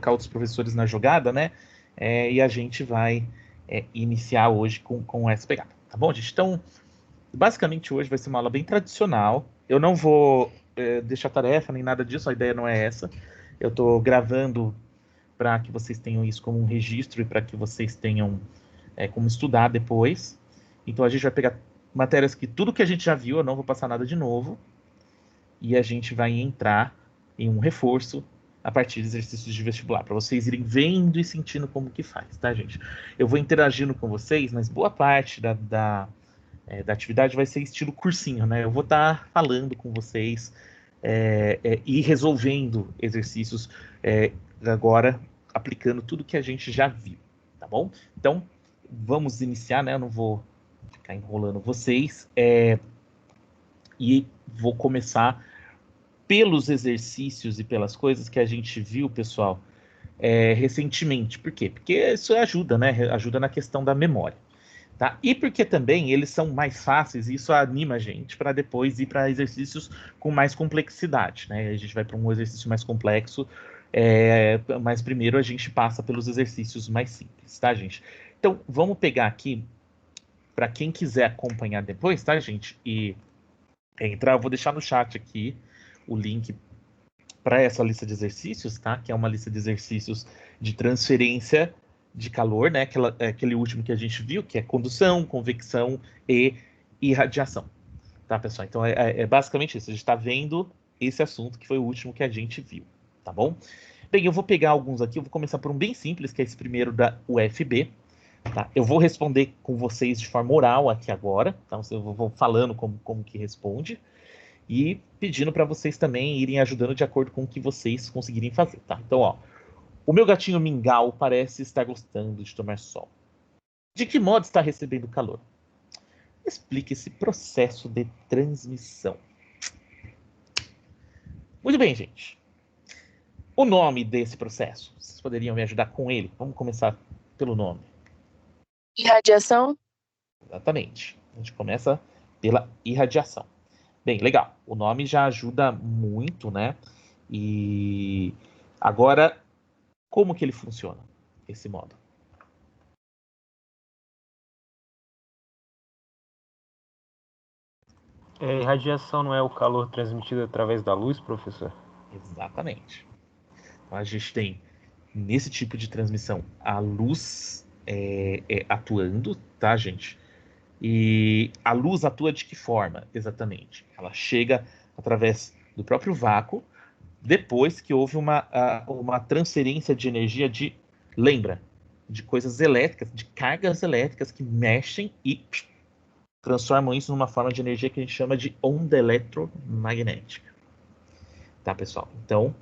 colocar outros professores na jogada, né? E a gente vai iniciar hoje com essa pegada, tá bom, gente? Então, basicamente hoje vai ser uma aula bem tradicional. Eu não vou deixar tarefa nem nada disso, a ideia não é essa. Eu estou gravando para que vocês tenham isso como um registro e para que vocês tenham como estudar depois. Então a gente vai pegar matérias que tudo que a gente já viu, eu não vou passar nada de novo, e a gente vai entrar em um reforço a partir de exercícios de vestibular, para vocês irem vendo e sentindo como que faz, tá, gente? Eu vou interagindo com vocês, mas boa parte da atividade vai ser estilo cursinho, né? Eu vou estar falando com vocês e resolvendo exercícios agora, aplicando tudo que a gente já viu, tá bom? Então, vamos iniciar, né? Eu não vou ficar enrolando vocês, e vou começar pelos exercícios e pelas coisas que a gente viu, pessoal, recentemente. Por quê? Porque isso ajuda, né? Ajuda na questão da memória. Tá? E porque também eles são mais fáceis, e isso anima a gente para depois ir para exercícios com mais complexidade, né? A gente vai para um exercício mais complexo, mas primeiro a gente passa pelos exercícios mais simples, tá, gente? Então, vamos pegar aqui, para quem quiser acompanhar depois, tá, gente? E entrar, eu vou deixar no chat aqui o link para essa lista de exercícios, tá? Que é uma lista de exercícios de transferência de calor, né? Aquele último que a gente viu, que é condução, convecção e irradiação, tá, pessoal? Então é basicamente isso. A gente está vendo esse assunto que foi o último que a gente viu, tá bom? Bem, eu vou pegar alguns aqui. Eu vou começar por um bem simples, que é esse primeiro da UFB. Tá? Eu vou responder com vocês de forma oral aqui agora. Então eu vou falando como que responde e pedindo para vocês também irem ajudando de acordo com o que vocês conseguirem fazer, tá? Então, ó, o meu gatinho mingau parece estar gostando de tomar sol. De que modo está recebendo calor? Explique esse processo de transmissão. Muito bem, gente. O nome desse processo, vocês poderiam me ajudar com ele? Vamos começar pelo nome. Irradiação? Exatamente. A gente começa pela irradiação. Bem, legal. O nome já ajuda muito, né? E agora, como que ele funciona, esse modo? Irradiação não é o calor transmitido através da luz, professor? Exatamente. Então, a gente tem, nesse tipo de transmissão, a luz atuando, tá, gente? E a luz atua de que forma, exatamente? Ela chega através do próprio vácuo, depois que houve uma transferência de energia lembra, de coisas elétricas, de cargas elétricas que mexem e transformam isso numa forma de energia que a gente chama de onda eletromagnética. Tá, pessoal? Então,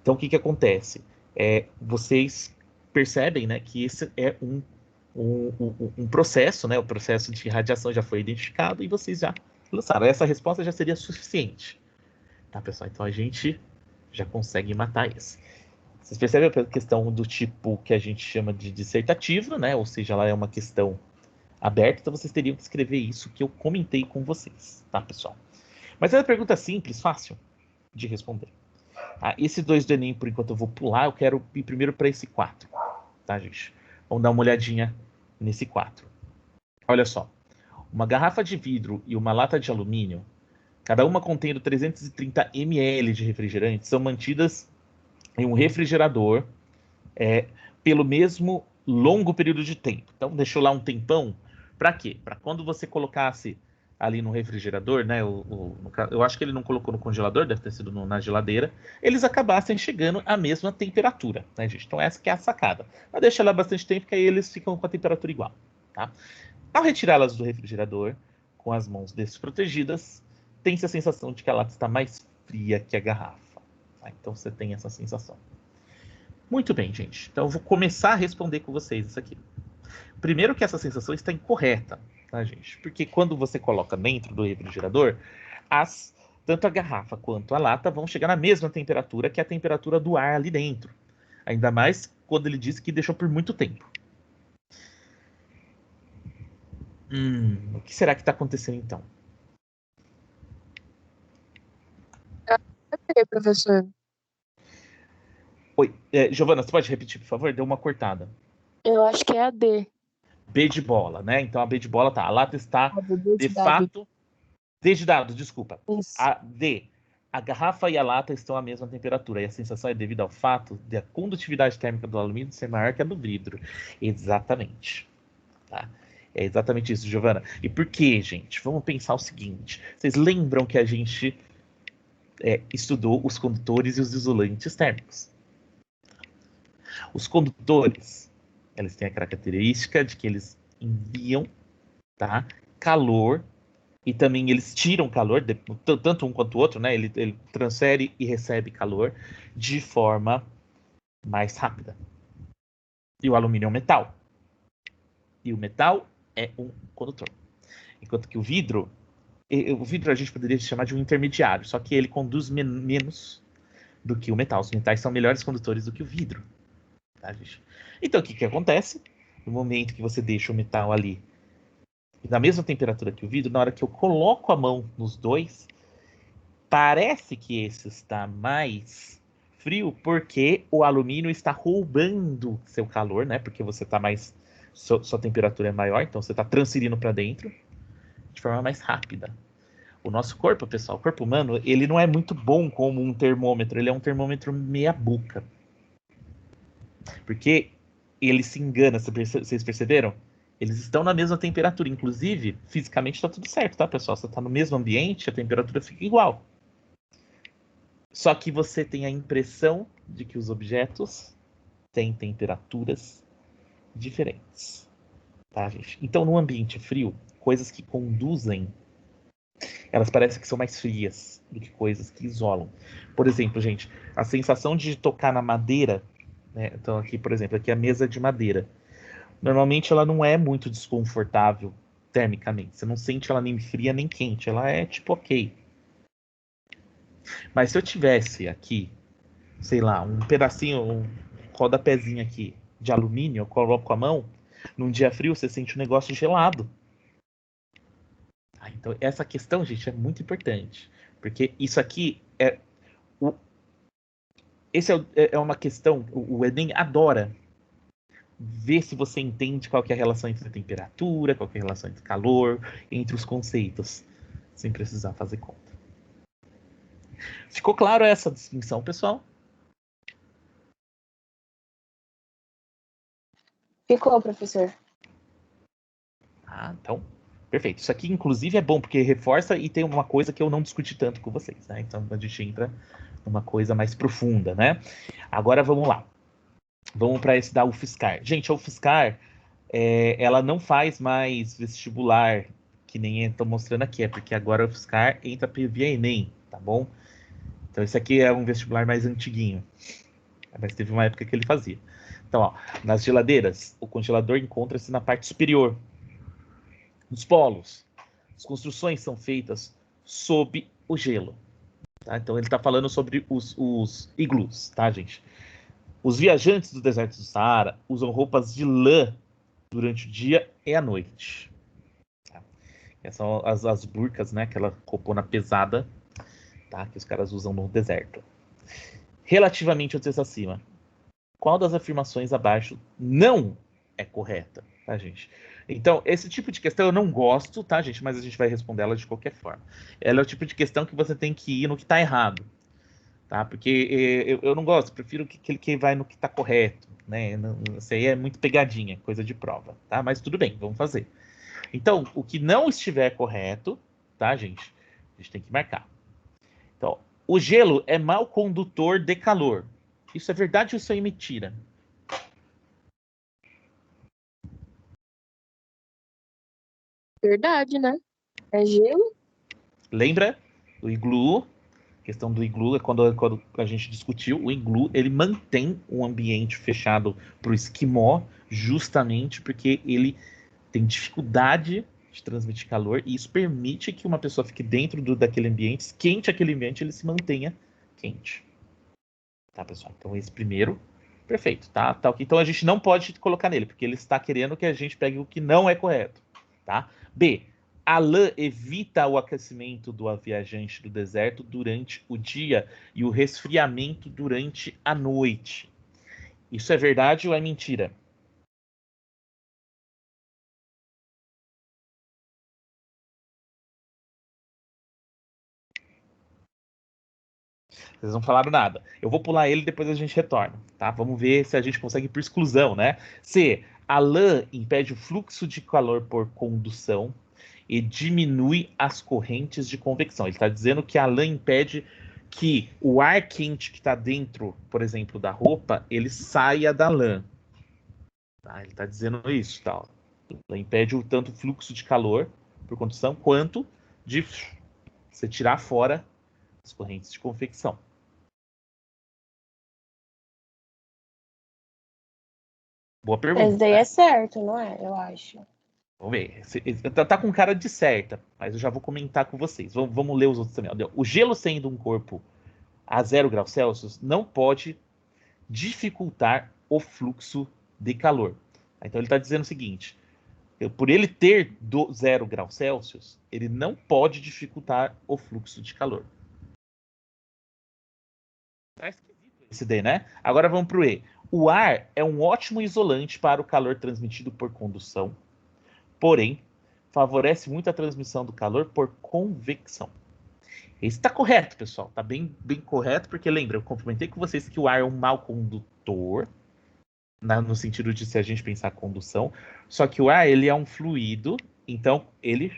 o que acontece? Vocês percebem, né, que esse é um processo, né? O processo de radiação já foi identificado e vocês já lançaram. Essa resposta já seria suficiente. Tá, pessoal? Então a gente já consegue matar isso. Vocês percebem a questão do tipo que a gente chama de dissertativa, né? Ou seja, ela é uma questão aberta, então vocês teriam que escrever isso que eu comentei com vocês, tá, pessoal? Mas é uma pergunta simples, fácil de responder. Esse 2 do Enem, por enquanto eu vou pular, eu quero ir primeiro para esse 4, tá, gente? Vamos dar uma olhadinha nesse 4. Olha só, uma garrafa de vidro e uma lata de alumínio, cada uma contendo 330 ml de refrigerante, são mantidas em um refrigerador pelo mesmo longo período de tempo. Então, deixou lá um tempão. Para quê? Para quando você colocasse ali no refrigerador, né? Eu acho que ele não colocou no congelador, deve ter sido na geladeira. Eles acabassem chegando à mesma temperatura, né, gente? Então, essa que é a sacada. Mas deixa lá bastante tempo, que aí eles ficam com a temperatura igual, tá? Ao retirá-las do refrigerador, com as mãos desprotegidas, tem-se a sensação de que a lata está mais fria que a garrafa. Tá? Então, você tem essa sensação. Muito bem, gente. Então eu vou começar a responder com vocês isso aqui. Primeiro que essa sensação está incorreta, tá, gente? Porque quando você coloca dentro do refrigerador, tanto a garrafa quanto a lata vão chegar na mesma temperatura que a temperatura do ar ali dentro. Ainda mais quando ele disse que deixou por muito tempo. O que será que está acontecendo então? Ok, professor. Oi, Giovana, você pode repetir, por favor? Deu uma cortada. Eu acho que é a D. B de bola, né? Então a B de bola tá. A lata está, A D de de dado. fato. D de dado, desculpa. Isso. A D. A garrafa e a lata estão à mesma temperatura. E a sensação é devido ao fato de a condutividade térmica do alumínio ser maior que a do vidro. Exatamente. Tá? É exatamente isso, Giovana. E por quê, gente? Vamos pensar o seguinte. Vocês lembram que a gente estudou os condutores e os isolantes térmicos? Os condutores, eles têm a característica de que eles enviam, tá, calor, e também eles tiram calor, tanto um quanto o outro, né? Ele transfere e recebe calor de forma mais rápida. E o alumínio é um metal. E o metal é um condutor. Enquanto que o vidro a gente poderia chamar de um intermediário, só que ele conduz menos do que o metal. Os metais são melhores condutores do que o vidro. Tá, gente? Então, o que acontece? No momento que você deixa o metal ali na mesma temperatura que o vidro, na hora que eu coloco a mão nos dois, parece que esse está mais frio porque o alumínio está roubando seu calor, né? Porque você está mais... Sua temperatura é maior, então você está transferindo para dentro de forma mais rápida. O nosso corpo, pessoal, o corpo humano, ele não é muito bom como um termômetro, ele é um termômetro meia boca. Porque ele se engana, vocês perceberam? Eles estão na mesma temperatura, inclusive, fisicamente está tudo certo, tá, pessoal? Você está no mesmo ambiente, a temperatura fica igual. Só que você tem a impressão de que os objetos têm temperaturas diferentes. Tá, gente? Então, no ambiente frio, coisas que conduzem, elas parecem que são mais frias do que coisas que isolam. Por exemplo, gente, a sensação de tocar na madeira, né? Então, aqui, por exemplo, aqui é a mesa de madeira. Normalmente ela não é muito desconfortável termicamente. Você não sente ela nem fria nem quente. Ela é tipo ok. Mas se eu tivesse aqui, sei lá, um pedacinho, um rodapézinho aqui de alumínio, eu coloco com a mão, num dia frio você sente um negócio gelado. Então essa questão, gente, é muito importante. Porque isso aqui é uma questão, o Enem adora ver se você entende qual que é a relação entre temperatura, qual que é a relação entre calor, entre os conceitos, sem precisar fazer conta. Ficou claro essa distinção, pessoal? Ficou, professor. Ah, então, perfeito. Isso aqui, inclusive, é bom, porque reforça e tem uma coisa que eu não discuti tanto com vocês, né? Então, a gente entra numa coisa mais profunda, né? Agora, vamos lá. Vamos para esse da UFSCar. Gente, a UFSCar, ela não faz mais vestibular, que nem estou mostrando aqui, é porque agora a UFSCar entra via Enem, tá bom? Então, esse aqui é um vestibular mais antiguinho. Mas teve uma época que ele fazia. Então, ó, nas geladeiras, o congelador encontra-se na parte superior. Nos polos, as construções são feitas sob o gelo. Tá? Então, ele está falando sobre os iglus, tá, gente? Os viajantes do deserto do Saara usam roupas de lã durante o dia e a noite. Tá? Essas são as burcas, né? Aquela roupona pesada, tá? Que os caras usam no deserto. Relativamente ao texto acima, qual das afirmações abaixo não é correta, tá, gente? Então, esse tipo de questão eu não gosto, tá, gente? Mas a gente vai responder ela de qualquer forma. Ela é o tipo de questão que você tem que ir no que está errado, tá? Porque eu não gosto, prefiro que vai no que está correto, né? Isso aí é muito pegadinha, coisa de prova, tá? Mas tudo bem, vamos fazer. Então, o que não estiver correto, tá, gente? A gente tem que marcar. Então, o gelo é mau condutor de calor. Isso é verdade ou isso é mentira? Verdade, né? É gelo? Lembra do iglu? A questão do iglu é quando a gente discutiu. O iglu ele mantém um ambiente fechado para o esquimó, justamente porque ele tem dificuldade de transmitir calor e isso permite que uma pessoa fique dentro daquele ambiente, esquente aquele ambiente, ele se mantenha quente. Tá, pessoal? Então esse primeiro, perfeito, tá? Tá ok. Então a gente não pode colocar nele, porque ele está querendo que a gente pegue o que não é correto, tá? B. A lã evita o aquecimento do viajante do deserto durante o dia e o resfriamento durante a noite. Isso é verdade ou é mentira? Vocês não falaram nada. Eu vou pular ele e depois a gente retorna, tá? Vamos ver se a gente consegue por exclusão, né? C. A lã impede o fluxo de calor por condução e diminui as correntes de convecção. Ele está dizendo que a lã impede que o ar quente que está dentro, por exemplo, da roupa, ele saia da lã. Tá? Ele está dizendo isso, tá? Ela impede o tanto fluxo de calor por condução quanto de você tirar fora as correntes de convecção. Boa pergunta. Esse daí é certo, não é? Eu acho. Vamos ver. Tá com cara de certa, mas eu já vou comentar com vocês. Vamos ler os outros também. O gelo sendo um corpo a 0 graus Celsius não pode dificultar o fluxo de calor. Então ele está dizendo o seguinte: por ele ter 0 graus Celsius, ele não pode dificultar o fluxo de calor. Tá esquisito esse D, né? Agora vamos para o E. O ar é um ótimo isolante para o calor transmitido por condução, porém, favorece muito a transmissão do calor por convecção. Esse está correto, pessoal. Está bem correto, porque lembra, eu complementei com vocês que o ar é um mau condutor, no sentido de se a gente pensar condução, só que o ar ele é um fluido, então ele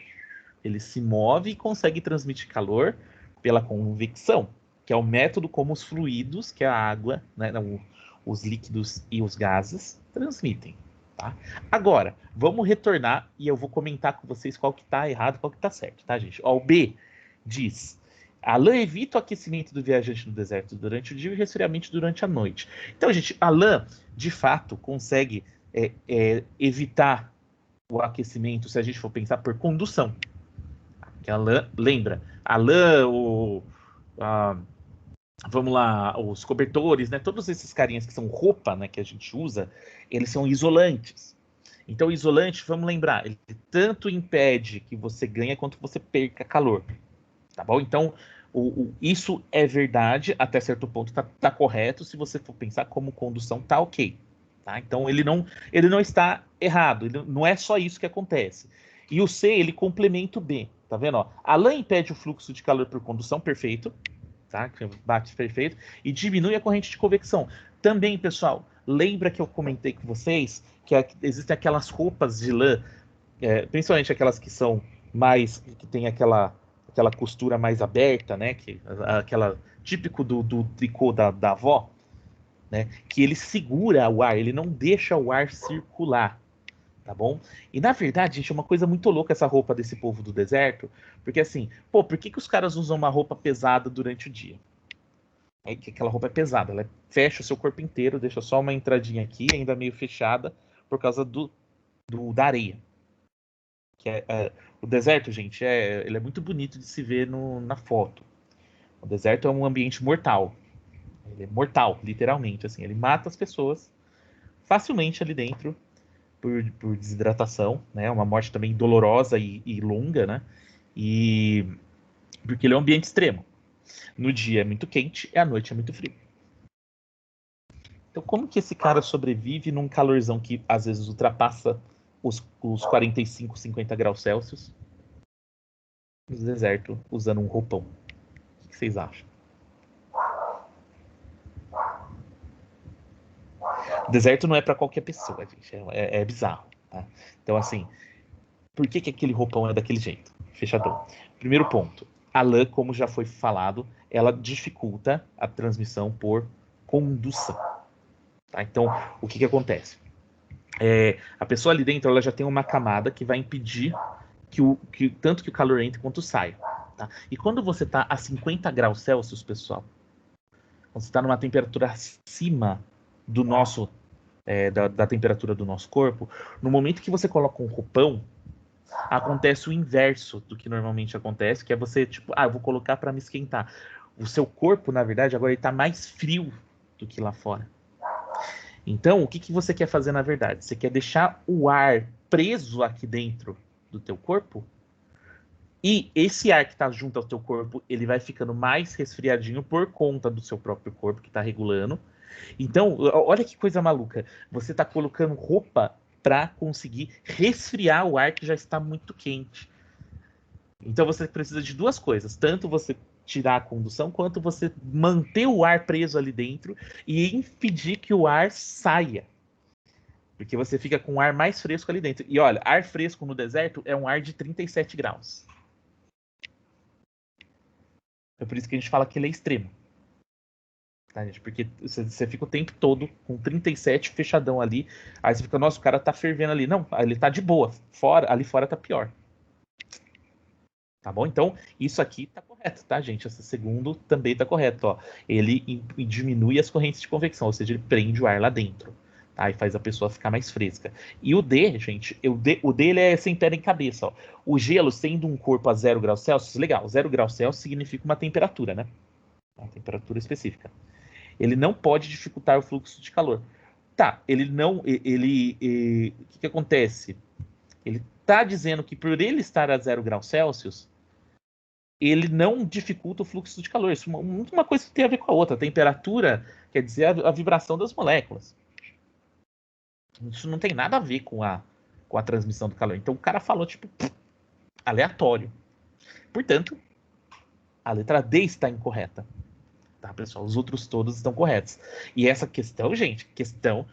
se move e consegue transmitir calor pela convecção, que é o método como os fluidos, que é a água, né, os líquidos e os gases, transmitem. Tá? Agora, vamos retornar e eu vou comentar com vocês qual que está errado e qual que está certo, tá, gente? Ó, o B diz: a lã evita o aquecimento do viajante no deserto durante o dia e o resfriamento durante a noite. Então, gente, a lã, de fato, consegue evitar o aquecimento, se a gente for pensar por condução. A lã, lembra, a lã, vamos lá, os cobertores, né? Todos esses carinhas que são roupa, né, que a gente usa, eles são isolantes. Então, o isolante, vamos lembrar, ele tanto impede que você ganhe quanto você perca calor. Tá bom? Então, isso é verdade, até certo ponto tá correto, se você for pensar como condução, tá ok. Tá? Então, ele não está errado, não é só isso que acontece. E o C, ele complementa o B, tá vendo? Ó? A lã impede o fluxo de calor por condução, perfeito, tá? Bate perfeito, e diminui a corrente de convecção. Também, pessoal, lembra que eu comentei com vocês que existem aquelas roupas de lã, principalmente aquelas que são que tem aquela costura mais aberta, né? Aquela típico do tricô da avó, né? Que ele segura o ar, ele não deixa o ar circular, tá bom? E na verdade, gente, é uma coisa muito louca essa roupa desse povo do deserto, porque assim, pô, por que os caras usam uma roupa pesada durante o dia? É que aquela roupa é pesada, ela fecha o seu corpo inteiro, deixa só uma entradinha aqui, ainda meio fechada, por causa da areia. O deserto, gente, ele é muito bonito de se ver na foto. O deserto é um ambiente mortal. Ele é mortal, literalmente. Assim, ele mata as pessoas facilmente ali dentro por desidratação, né? Uma morte também dolorosa e longa, né? E porque ele é um ambiente extremo. No dia é muito quente e à noite é muito frio. Então, como que esse cara sobrevive num calorzão que às vezes ultrapassa os 45, 50 graus Celsius no deserto usando um roupão? O que vocês acham? O deserto não é para qualquer pessoa, gente. É bizarro. Tá? Então, assim, por que aquele roupão é daquele jeito? Fechadão. Primeiro ponto. A lã, como já foi falado, ela dificulta a transmissão por condução. Tá? Então, o que acontece? A pessoa ali dentro ela já tem uma camada que vai impedir tanto que o calor entre quanto saia. Tá? E quando você está a 50 graus Celsius, pessoal, quando você está numa temperatura acima do nosso da temperatura do nosso corpo, no momento que você coloca um roupão, acontece o inverso do que normalmente acontece, que é você, tipo, eu vou colocar para me esquentar. O seu corpo, na verdade, agora ele está mais frio do que lá fora. Então, o que você quer fazer, na verdade? Você quer deixar o ar preso aqui dentro do teu corpo E esse ar que está junto ao teu corpo, ele vai ficando mais resfriadinho por conta do seu próprio corpo que está regulando. Então, olha que coisa maluca. Você está colocando roupa para conseguir resfriar o ar que já está muito quente. Então você precisa de duas coisas. Tanto você tirar a condução, quanto você manter o ar preso ali dentro e impedir que o ar saia. Porque você fica com o ar mais fresco ali dentro. E olha, ar fresco no deserto é um ar de 37 graus. É por isso que a gente fala que ele é extremo. Tá, gente? Porque você fica o tempo todo com 37 fechadão ali. Aí você fica, nossa, o cara tá fervendo ali. Não, ele tá de boa. Ali fora tá pior. Tá bom? Então, isso aqui tá correto, tá, gente? Esse segundo também tá correto, ó. Ele diminui as correntes de convecção, ou seja, ele prende o ar lá dentro, tá? E faz a pessoa ficar mais fresca. E o D, gente, o D ele é sem pé nem cabeça, ó. O gelo, sendo um corpo a 0 graus Celsius, legal, 0 graus Celsius significa uma temperatura, né? Uma temperatura específica. Ele não pode dificultar o fluxo de calor. Tá, ele não. O que acontece? Ele tá dizendo que por ele estar a 0 graus Celsius, ele não dificulta o fluxo de calor. Isso uma coisa que tem a ver com a outra. A temperatura quer dizer a vibração das moléculas. Isso não tem nada a ver com a transmissão do calor. Então o cara falou, tipo, aleatório. Portanto, a letra D está incorreta. Tá, pessoal? Os outros todos estão corretos. E essa questão, gente, questão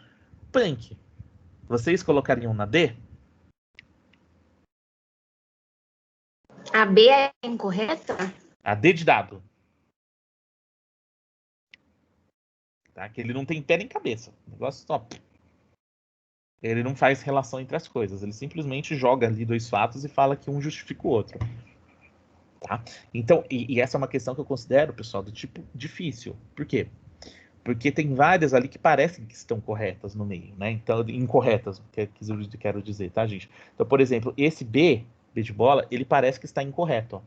punk. Vocês colocariam na D? A B é incorreta? A D de dado. Tá? Que ele não tem pé nem cabeça. O negócio só. Ele não faz relação entre as coisas. Ele simplesmente joga ali dois fatos e fala que um justifica o outro. Tá? Então, e essa é uma questão que eu considero, pessoal, do tipo difícil. Por quê? Porque tem várias ali que parecem que estão corretas no meio, né? Então, incorretas, quero dizer, tá, gente? Então, por exemplo, esse B de bola, ele parece que está incorreto, ó.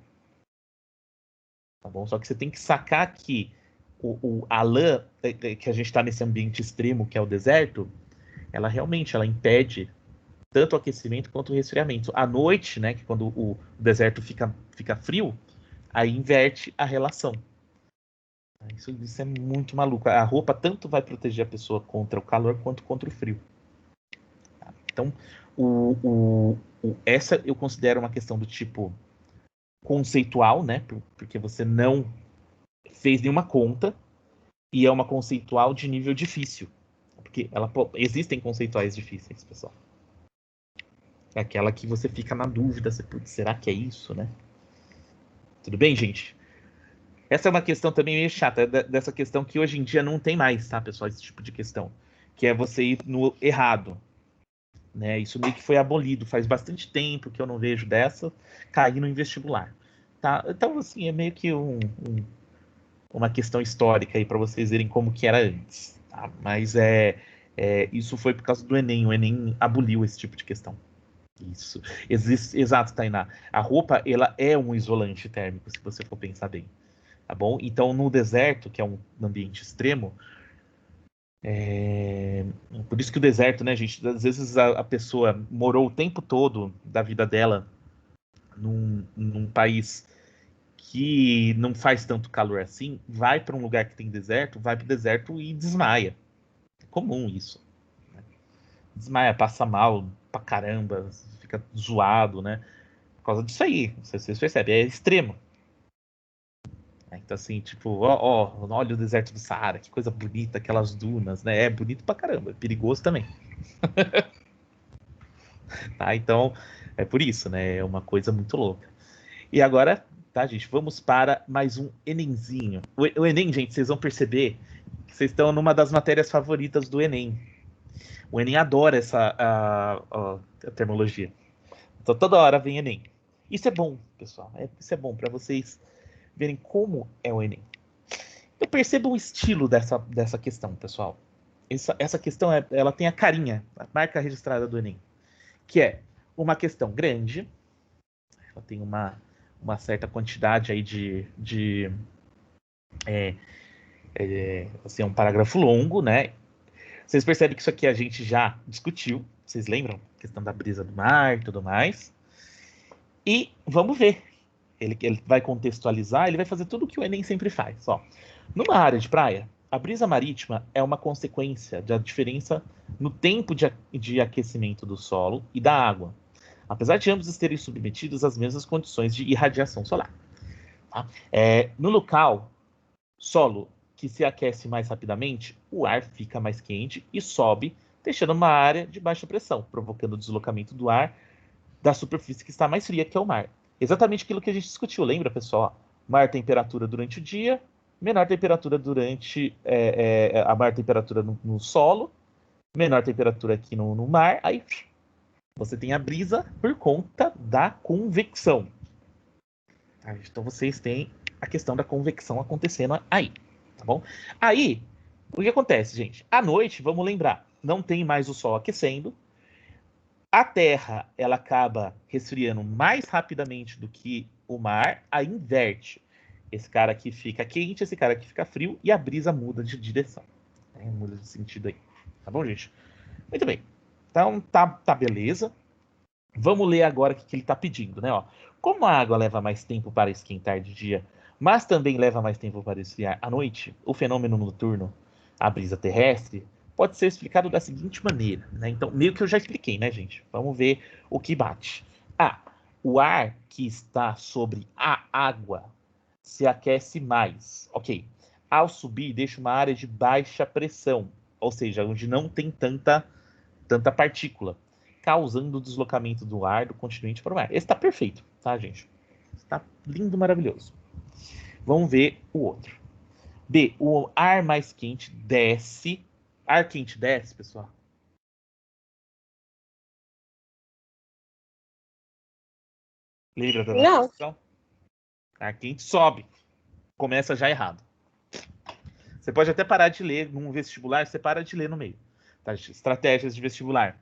Tá bom? Só que você tem que sacar que a lã, que a gente está nesse ambiente extremo, que é o deserto, ela realmente impede tanto o aquecimento quanto o resfriamento. À noite, né, que quando o deserto fica frio, aí inverte a relação. Isso é muito maluco. A roupa tanto vai proteger a pessoa contra o calor quanto contra o frio. Então, essa eu considero uma questão do tipo conceitual, né? Porque você não fez nenhuma conta e é uma conceitual de nível difícil. Porque existem conceituais difíceis, pessoal. É aquela que você fica na dúvida, será que é isso, né? Tudo bem, gente? Essa é uma questão também meio chata, dessa questão que hoje em dia não tem mais, tá, pessoal? Esse tipo de questão. Que é você ir no errado. Né? Isso meio que foi abolido. Faz bastante tempo que eu não vejo dessa cair no vestibular. Tá? Então, assim, é meio que uma questão histórica aí para vocês verem como que era antes. Tá? Mas isso foi por causa do Enem. O Enem aboliu esse tipo de questão. Isso. Exato, Tainá. A roupa, ela é um isolante térmico, se você for pensar bem. Tá bom? Então, no deserto, que é um ambiente extremo, por isso que o deserto, né, gente? Às vezes a pessoa morou o tempo todo da vida dela num país que não faz tanto calor assim, vai para um lugar que tem deserto, vai para o deserto e desmaia. É comum isso. Né? Desmaia, passa mal pra caramba, fica zoado, né? Por causa disso aí, vocês percebem, é extremo. Então, assim, tipo, olha o deserto do Saara, que coisa bonita, aquelas dunas, né? É bonito pra caramba, é perigoso também. Tá? Então, é por isso, né? É uma coisa muito louca. E agora, tá, gente? Vamos para mais um Enemzinho. O Enem, gente, vocês vão perceber que vocês estão numa das matérias favoritas do Enem. O Enem adora a termologia. Então, toda hora vem Enem. Isso é bom, pessoal. Isso é bom para vocês verem como é o Enem. Eu percebo o estilo dessa questão, pessoal. Essa questão, ela tem a carinha, a marca registrada do Enem, que é uma questão grande, ela tem uma certa quantidade aí assim, é um parágrafo longo, né? Vocês percebem que isso aqui a gente já discutiu, vocês lembram? A questão da brisa do mar e tudo mais. E vamos ver ele vai contextualizar, ele vai fazer tudo o que o Enem sempre faz. Ó. Numa área de praia, a brisa marítima é uma consequência da diferença no tempo de aquecimento do solo e da água, apesar de ambos estarem submetidos às mesmas condições de irradiação solar. Tá? No local, solo que se aquece mais rapidamente, o ar fica mais quente e sobe, deixando uma área de baixa pressão, provocando o deslocamento do ar da superfície que está mais fria, que é o mar. Exatamente aquilo que a gente discutiu, lembra, pessoal? Maior temperatura durante o dia, menor temperatura durante a maior temperatura no solo, menor temperatura aqui no mar, aí você tem a brisa por conta da convecção. Então vocês têm a questão da convecção acontecendo aí, tá bom? Aí, o que acontece, gente? À noite, vamos lembrar, não tem mais o sol aquecendo, a Terra ela acaba resfriando mais rapidamente do que o mar, aí inverte. Esse cara aqui fica quente, esse cara aqui fica frio e a brisa muda de direção. Muda de sentido aí. Tá bom, gente? Muito bem. Então, tá beleza. Vamos ler agora o que ele está pedindo, né? Ó, como a água leva mais tempo para esquentar de dia, mas também leva mais tempo para esfriar à noite, o fenômeno noturno, a brisa terrestre, pode ser explicado da seguinte maneira, né? Então, meio que eu já expliquei, né, gente? Vamos ver o que bate. O ar que está sobre a água se aquece mais. Ok. Ao subir, deixa uma área de baixa pressão, ou seja, onde não tem tanta partícula, causando o deslocamento do ar do continente para o mar. Esse está perfeito, tá, gente? Está lindo, maravilhoso. Vamos ver o outro. B. O ar mais quente desce. Ar quente desce, pessoal? Lembra da nossa discussão? Ar quente sobe. Começa já errado. Você pode até parar de ler num vestibular, você para de ler no meio. Tá? Estratégias de vestibular.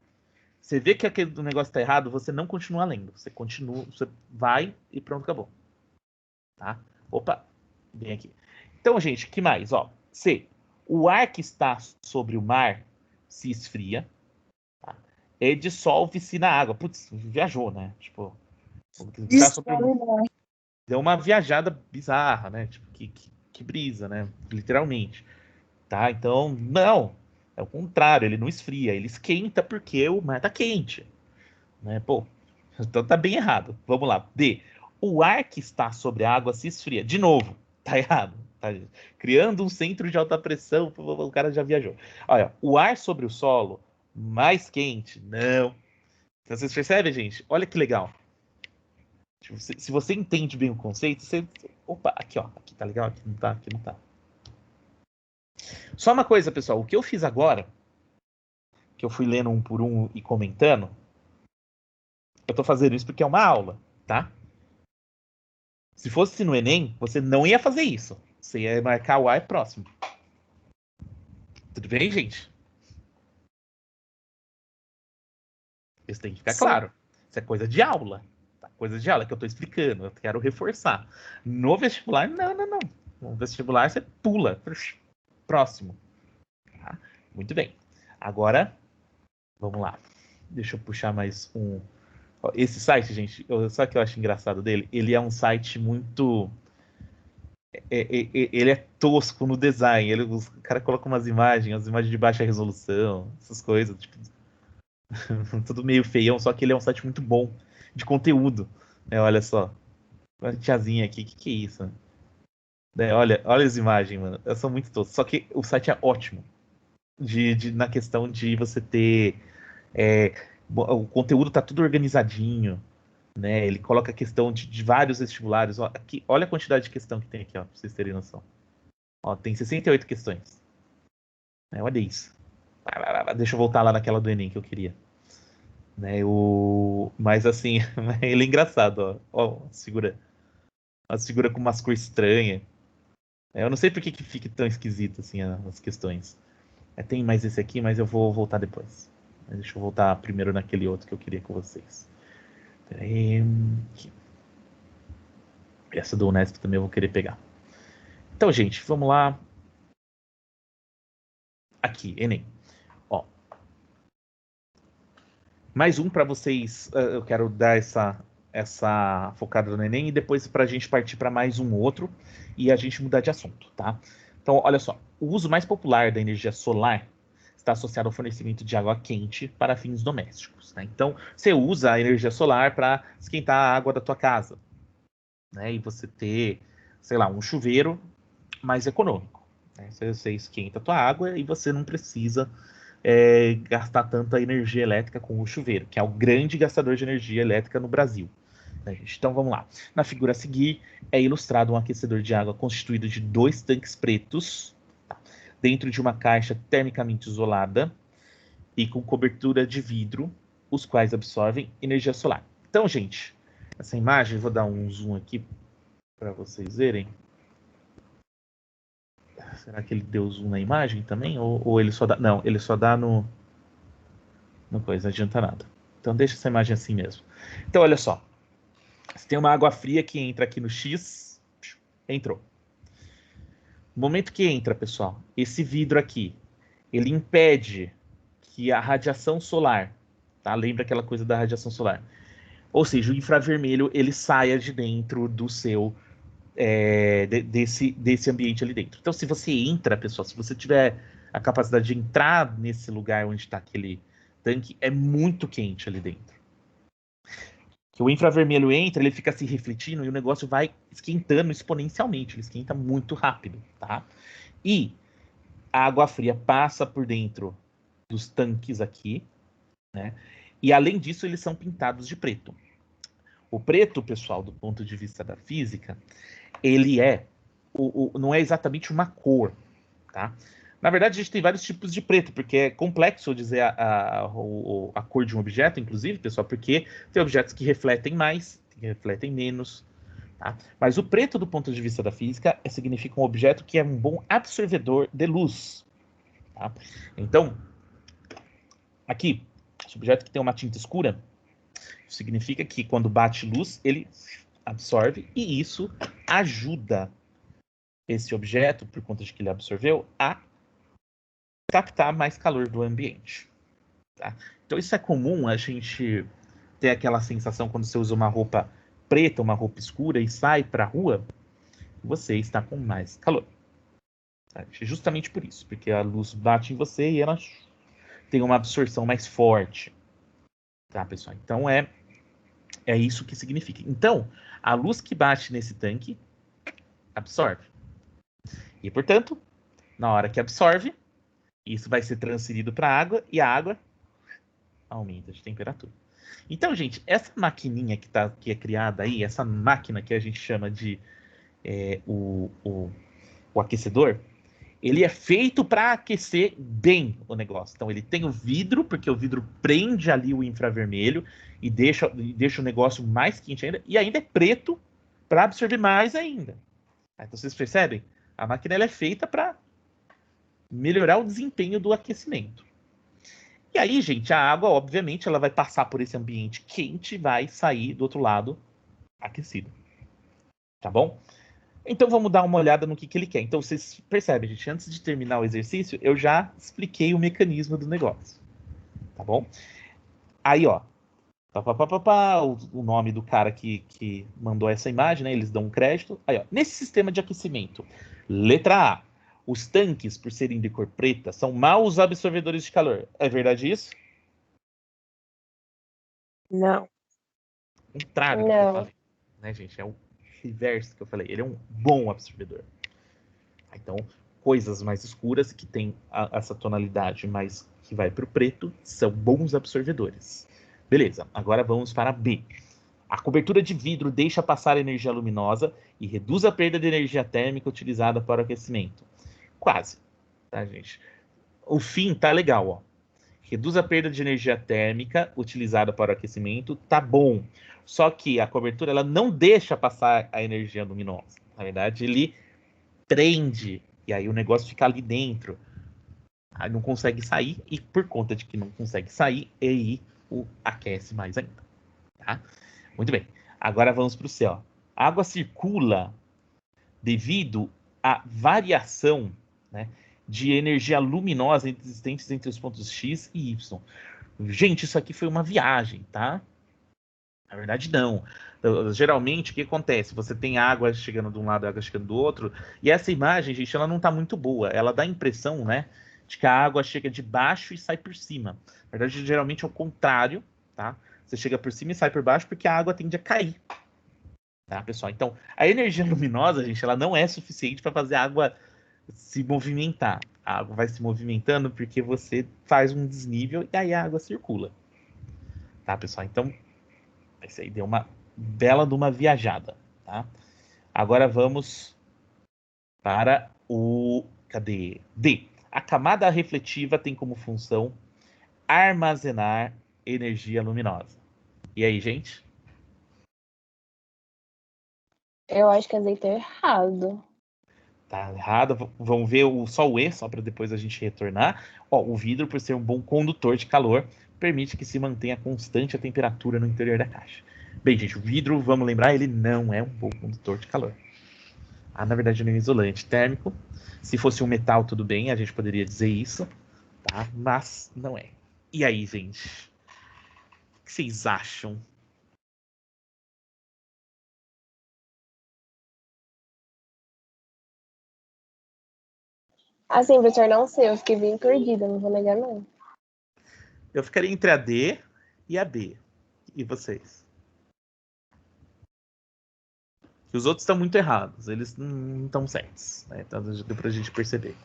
Você vê que aquele negócio está errado, você não continua lendo. Você continua, você vai e pronto, acabou. Tá? Opa, bem aqui. Então, gente, que mais? Ó, C. O ar que está sobre o mar se esfria, tá? E dissolve-se na água. Putz, viajou, né? Tipo, tá sobre o... deu uma viajada bizarra, né? Tipo, que brisa, né? Literalmente. Tá? Então, não. É o contrário, ele não esfria, ele esquenta porque o mar tá quente. Né? Pô, então tá bem errado. Vamos lá. D. O ar que está sobre a água se esfria. De novo, tá errado. Tá? Criando um centro de alta pressão, o cara já viajou. Olha, o ar sobre o solo mais quente, não. Então, vocês percebem, gente? Olha que legal. Se você entende bem o conceito, você... Opa, aqui, ó. Aqui tá legal, aqui não tá, aqui não tá. Só uma coisa, pessoal. O que eu fiz agora, que eu fui lendo um por um e comentando, eu tô fazendo isso porque é uma aula, tá? Se fosse no Enem, você não ia fazer isso. Você ia marcar o ar próximo. Tudo bem, gente? Isso tem que ficar claro. Isso é coisa de aula. Tá? Coisa de aula que eu tô explicando. Eu quero reforçar. No vestibular, não. No vestibular, você pula. Próximo. Tá? Muito bem. Agora, vamos lá. Deixa eu puxar mais um. Esse site, gente, sabe o que eu acho engraçado dele? Ele é um site muito... ele é tosco no design. O cara coloca umas imagens de baixa resolução, essas coisas, tipo, tudo meio feião, só que ele é um site muito bom de conteúdo. Olha só, uma tiazinha aqui, que é isso? Olha as imagens, mano, elas são muito toscas. Só que o site é ótimo na questão de você ter o conteúdo tá tudo organizadinho, né? Ele coloca a questão de vários vestibulares. Ó, aqui, olha a quantidade de questão que tem aqui, ó, pra vocês terem noção. Ó, tem 68 questões. Olha isso. Deixa eu voltar lá naquela do Enem que eu queria. Né, mas assim, ele é engraçado, ó. As figuras com umas cores estranhas. Eu não sei por que fica tão esquisito assim as questões. Tem mais esse aqui, mas eu vou voltar depois. Deixa eu voltar primeiro naquele outro que eu queria com vocês. Peraí. Aqui. Essa do Unesp também eu vou querer pegar. Então, gente, vamos lá. Aqui, Enem. Mais um para vocês. Eu quero dar essa essa focada no Enem e depois para a gente partir para mais um outro e a gente mudar de assunto, tá? Então, olha só, o uso mais popular da energia solar está associado ao fornecimento de água quente para fins domésticos, né? Então, você usa a energia solar para esquentar a água da tua casa, né? E você ter, sei lá, um chuveiro mais econômico, né? Você esquenta a tua água e você não precisa gastar tanta energia elétrica com o chuveiro, que é o grande gastador de energia elétrica no Brasil. Né, gente? Então vamos lá. Na figura a seguir é ilustrado um aquecedor de água constituído de 2 tanques pretos dentro de uma caixa termicamente isolada e com cobertura de vidro, os quais absorvem energia solar. Então, gente, essa imagem, vou dar um zoom aqui para vocês verem. Será que ele deu zoom na imagem também? Ou ele só dá... Não, ele só dá no coisa, não adianta nada. Então deixa essa imagem assim mesmo. Então, olha só. Você tem uma água fria que entra aqui no X. Entrou. No momento que entra, pessoal, esse vidro aqui, ele impede que a radiação solar, tá? Lembra aquela coisa da radiação solar? Ou seja, o infravermelho, ele saia de dentro do seu... desse ambiente ali dentro. Então, se você entra, pessoal, se você tiver a capacidade de entrar nesse lugar onde está aquele tanque, é muito quente ali dentro. Que o infravermelho entra, ele fica se refletindo e o negócio vai esquentando exponencialmente, ele esquenta muito rápido, tá? E a água fria passa por dentro dos tanques aqui, né? E além disso, eles são pintados de preto. O preto, pessoal, do ponto de vista da física, ele não é exatamente uma cor, tá? Na verdade, a gente tem vários tipos de preto, porque é complexo dizer a cor de um objeto, inclusive, pessoal, porque tem objetos que refletem mais, que refletem menos, tá? Mas o preto, do ponto de vista da física, significa um objeto que é um bom absorvedor de luz, tá? Então, aqui, esse objeto que tem uma tinta escura, significa que quando bate luz, ele absorve, e isso ajuda esse objeto, por conta de que ele absorveu, a captar mais calor do ambiente. Tá? Então isso é comum a gente ter aquela sensação quando você usa uma roupa preta, uma roupa escura e sai para a rua, você está com mais calor. Tá? Justamente por isso, porque a luz bate em você e ela tem uma absorção mais forte. Tá, pessoal? Então é isso que significa. Então, a luz que bate nesse tanque absorve. E, portanto, na hora que absorve, isso vai ser transferido para a água e a água aumenta de temperatura. Então, gente, essa maquininha que é criada aí, essa máquina que a gente chama de o aquecedor, ele é feito para aquecer bem o negócio. Então, ele tem o vidro, porque o vidro prende ali o infravermelho e deixa o negócio mais quente ainda, e ainda é preto para absorver mais ainda. Então, vocês percebem? A máquina ela é feita para melhorar o desempenho do aquecimento. E aí, gente, a água, obviamente, ela vai passar por esse ambiente quente e vai sair do outro lado aquecido. Tá bom? Então, vamos dar uma olhada no que ele quer. Então, vocês percebem, gente, antes de terminar o exercício, eu já expliquei o mecanismo do negócio. Tá bom? Aí, ó, o nome do cara que mandou essa imagem, né? Eles dão um crédito. Aí, ó, nesse sistema de aquecimento, letra A, os tanques, por serem de cor preta, são maus absorvedores de calor. É verdade isso? Não. O contrário do que eu falei, né, gente? É o reverso que eu falei. Ele é um bom absorvedor. Então, coisas mais escuras que tem essa tonalidade mais que vai para o preto são bons absorvedores. Beleza, agora vamos para B. A cobertura de vidro deixa passar a energia luminosa e reduz a perda de energia térmica utilizada para o aquecimento. Quase, tá, gente? O fim tá legal, ó. Reduz a perda de energia térmica utilizada para o aquecimento, tá bom. Só que a cobertura ela não deixa passar a energia luminosa. Na verdade, ele prende. E aí o negócio fica ali dentro. Aí não consegue sair. E por conta de que não consegue sair, aí o aquece mais ainda. Tá? Muito bem. Agora vamos para o céu. A água circula devido à variação, né, de energia luminosa existentes entre os pontos X e Y. Gente, isso aqui foi uma viagem, tá? Na verdade, não. Geralmente, o que acontece? Você tem água chegando de um lado e água chegando do outro, e essa imagem, gente, ela não está muito boa. Ela dá a impressão, né, de que a água chega de baixo e sai por cima. Na verdade, geralmente é o contrário, tá? Você chega por cima e sai por baixo porque a água tende a cair, tá, pessoal? Então, a energia luminosa, gente, ela não é suficiente para fazer a água se movimentar. A água vai se movimentando porque você faz um desnível e aí a água circula, tá, pessoal? Então, esse aí deu uma bela de uma viajada, tá? Agora vamos para o... Cadê? D. A camada refletiva tem como função armazenar energia luminosa. E aí, gente? Eu acho que azeite é errado. Tá errado. Vamos ver só o E, só para depois a gente retornar. Ó, o vidro, por ser um bom condutor de calor, permite que se mantenha constante a temperatura no interior da caixa. Bem, gente, o vidro, vamos lembrar, ele não é um bom condutor de calor. Ah, na verdade, ele é um isolante térmico. Se fosse um metal, tudo bem, a gente poderia dizer isso, tá? Mas não é. E aí, gente? O que vocês acham? Assim, professor, não sei, eu fiquei bem perdida, não vou negar, não. Eu ficaria entre a D e a B. E vocês? Os outros estão muito errados, eles não estão certos, né? Então deu pra gente perceber.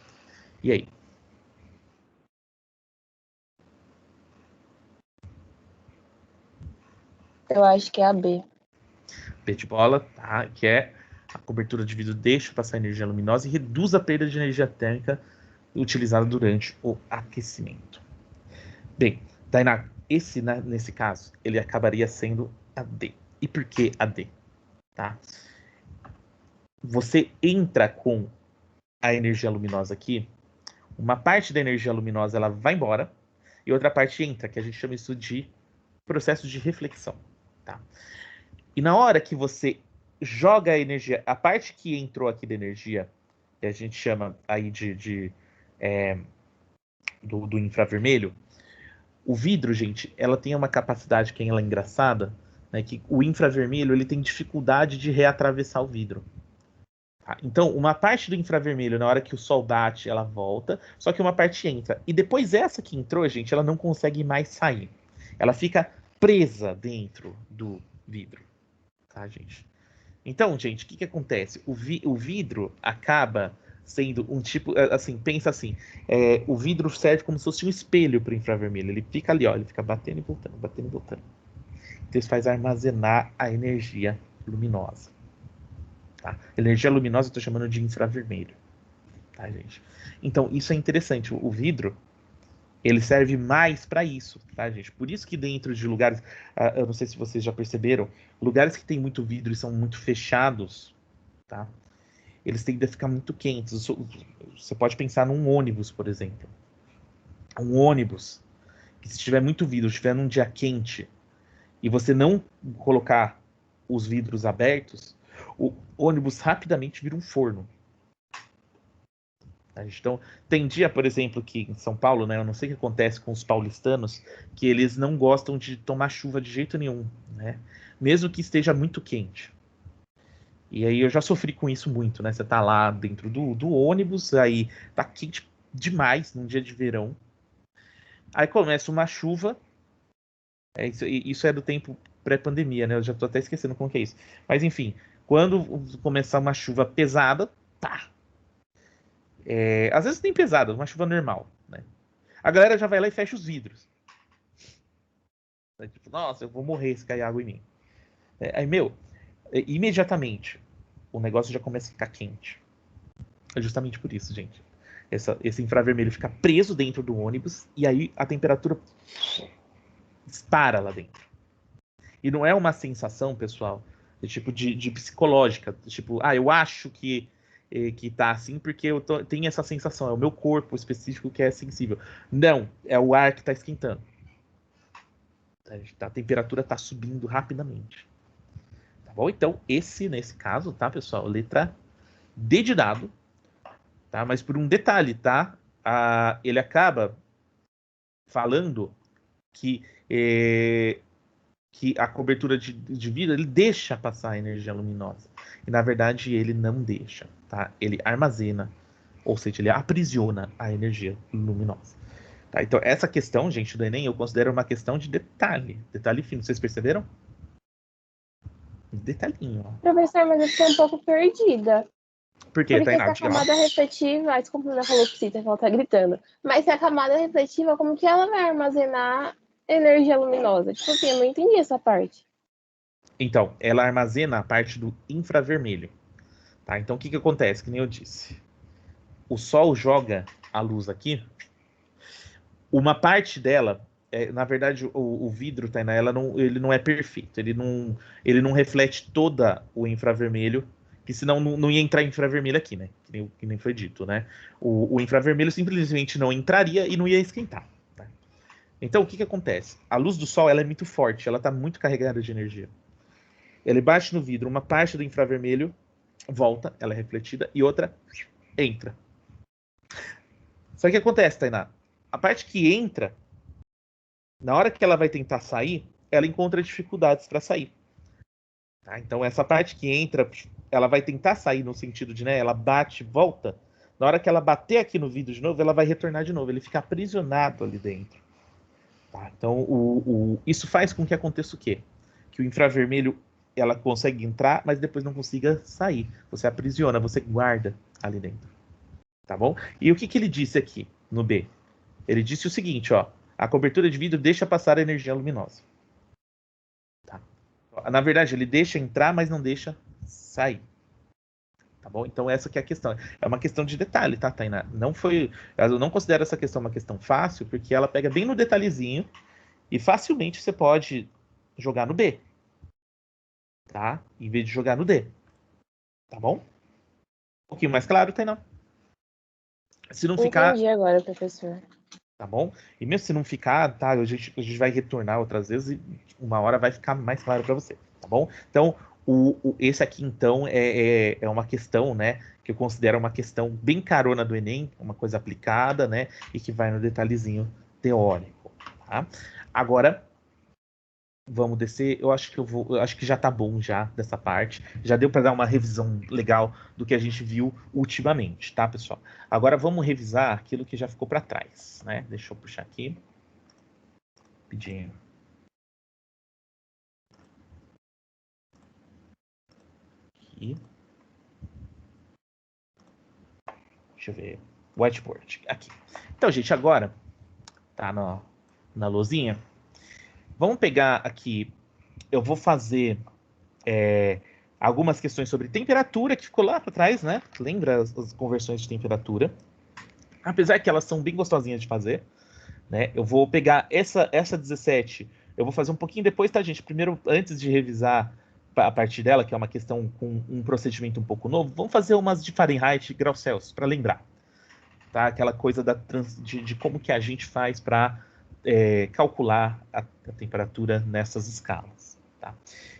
E aí? Eu acho que é a B. B de bola, tá? Que é a cobertura de vidro deixa passar energia luminosa e reduz a perda de energia térmica utilizada durante o aquecimento. Bem, Tainá, nesse caso, ele acabaria sendo a D. E por que a D? Tá? Você entra com a energia luminosa aqui, uma parte da energia luminosa ela vai embora e outra parte entra, que a gente chama isso de processo de reflexão. Tá? E na hora que você joga a energia, a parte que entrou aqui da energia, que a gente chama aí do infravermelho, o vidro, gente, ela tem uma capacidade que ela é engraçada, né, que o infravermelho ele tem dificuldade de reatravessar o vidro. Tá? Então, uma parte do infravermelho, na hora que o sol bate, ela volta, só que uma parte entra. E depois essa que entrou, gente, ela não consegue mais sair. Ela fica presa dentro do vidro. Tá, gente? Então, gente, o que acontece? O vidro acaba sendo um tipo, assim, pensa assim, o vidro serve como se fosse um espelho para o infravermelho. Ele fica ali, ó, ele fica batendo e voltando, batendo e voltando. Então isso faz armazenar a energia luminosa. Tá? Energia luminosa eu estou chamando de infravermelho. Tá, gente? Então isso é interessante. O vidro, ele serve mais para isso, tá, gente? Por isso que dentro de lugares, eu não sei se vocês já perceberam, lugares que tem muito vidro e são muito fechados, tá? Eles tendem a ficar muito quentes. Você pode pensar num ônibus, por exemplo. Um ônibus, que se tiver muito vidro, estiver num dia quente, e você não colocar os vidros abertos, o ônibus rapidamente vira um forno. Então, tem dia, por exemplo, que em São Paulo, né, eu não sei o que acontece com os paulistanos, que eles não gostam de tomar chuva de jeito nenhum, né? Mesmo que esteja muito quente. E aí eu já sofri com isso muito, né? Você tá lá dentro do ônibus, aí tá quente demais num dia de verão. Aí começa uma chuva. Isso é do tempo pré-pandemia, né? Eu já tô até esquecendo como que é isso. Mas enfim, quando começar uma chuva pesada, tá. Às vezes nem pesada, uma chuva normal, né? A galera já vai lá e fecha os vidros. Tipo, nossa, eu vou morrer se cair água em mim. Aí, imediatamente o negócio já começa a ficar quente. É justamente por isso, gente. Esse infravermelho fica preso dentro do ônibus e aí a temperatura dispara lá dentro. E não é uma sensação, pessoal, de psicológica. Tipo, eu acho que tá assim porque tenho essa sensação. É o meu corpo específico que é sensível. Não, é o ar que está esquentando. A temperatura está subindo rapidamente. Tá bom? Então, nesse caso, tá, pessoal? Letra D de dado. Tá? Mas por um detalhe, tá? Ele acaba falando que que a cobertura de vidro ele deixa passar a energia luminosa. E na verdade ele não deixa, tá? Ele armazena, ou seja, ele aprisiona a energia luminosa. Tá? Então essa questão, gente, do Enem, eu considero uma questão de detalhe fino. Vocês perceberam? Detalhinho, ó. Professor, mas eu fiquei um pouco perdida. Por quê, Porque se Tainá? a Diga lá. camada refletiva, desculpa, minha calopsita, que ela tá gritando. Mas se a camada refletiva, como que ela vai armazenar energia luminosa? Tipo assim, eu não entendi essa parte. Então, ela armazena a parte do infravermelho. Tá? Então, o que acontece? Que nem eu disse. O Sol joga a luz aqui. Uma parte dela, na verdade, o vidro, Tainá, ele não é perfeito. Ele não reflete toda o infravermelho, que senão não ia entrar infravermelho aqui, né? Que nem foi dito, né? O infravermelho simplesmente não entraria e não ia esquentar. Tá? Então, o que acontece? A luz do Sol ela é muito forte, ela está muito carregada de energia. Ele bate no vidro, uma parte do infravermelho volta, ela é refletida, e outra entra. Só que o que acontece, Tainá? A parte que entra, na hora que ela vai tentar sair, ela encontra dificuldades para sair. Tá? Então, essa parte que entra, ela vai tentar sair no sentido de, né, ela bate, volta. Na hora que ela bater aqui no vidro de novo, ela vai retornar de novo. Ele fica aprisionado ali dentro. Tá? Então, isso faz com que aconteça o quê? Que o infravermelho ela consegue entrar, mas depois não consiga sair. Você aprisiona, você guarda ali dentro. Tá bom? E o que ele disse aqui no B? Ele disse o seguinte, ó. A cobertura de vidro deixa passar a energia luminosa. Tá? Na verdade, ele deixa entrar, mas não deixa sair. Tá bom? Então essa que é a questão. É uma questão de detalhe, tá, Tainá? Eu não considero essa questão uma questão fácil, porque ela pega bem no detalhezinho e facilmente você pode jogar no B. Tá? Em vez de jogar no D. Tá bom? Um pouquinho mais claro, Tainá? Se não ficar, Entendi agora, professor. tá bom? E mesmo se não ficar, tá? A gente vai retornar outras vezes e uma hora vai ficar mais claro para você, tá bom? Então, esse aqui, então, é uma questão, né? Que eu considero uma questão bem carona do Enem, uma coisa aplicada, né? E que vai no detalhezinho teórico, tá? Agora, vamos descer. Eu acho que já tá bom já dessa parte. Já deu para dar uma revisão legal do que a gente viu ultimamente, tá, pessoal? Agora vamos revisar aquilo que já ficou para trás, né? Deixa eu puxar aqui. Rapidinho. Aqui. Deixa eu ver. Whiteboard. Aqui. Então, gente, agora tá na lousinha. Vamos pegar aqui. Eu vou fazer algumas questões sobre temperatura, que ficou lá para trás, né? Lembra as conversões de temperatura? Apesar que elas são bem gostosinhas de fazer, né? Eu vou pegar essa 17, eu vou fazer um pouquinho depois, tá, gente? Primeiro, antes de revisar a partir dela, que é uma questão com um procedimento um pouco novo, vamos fazer umas de Fahrenheit e graus Celsius, para lembrar, tá? Aquela coisa de como que a gente faz para calcular a temperatura nessas escalas, tá?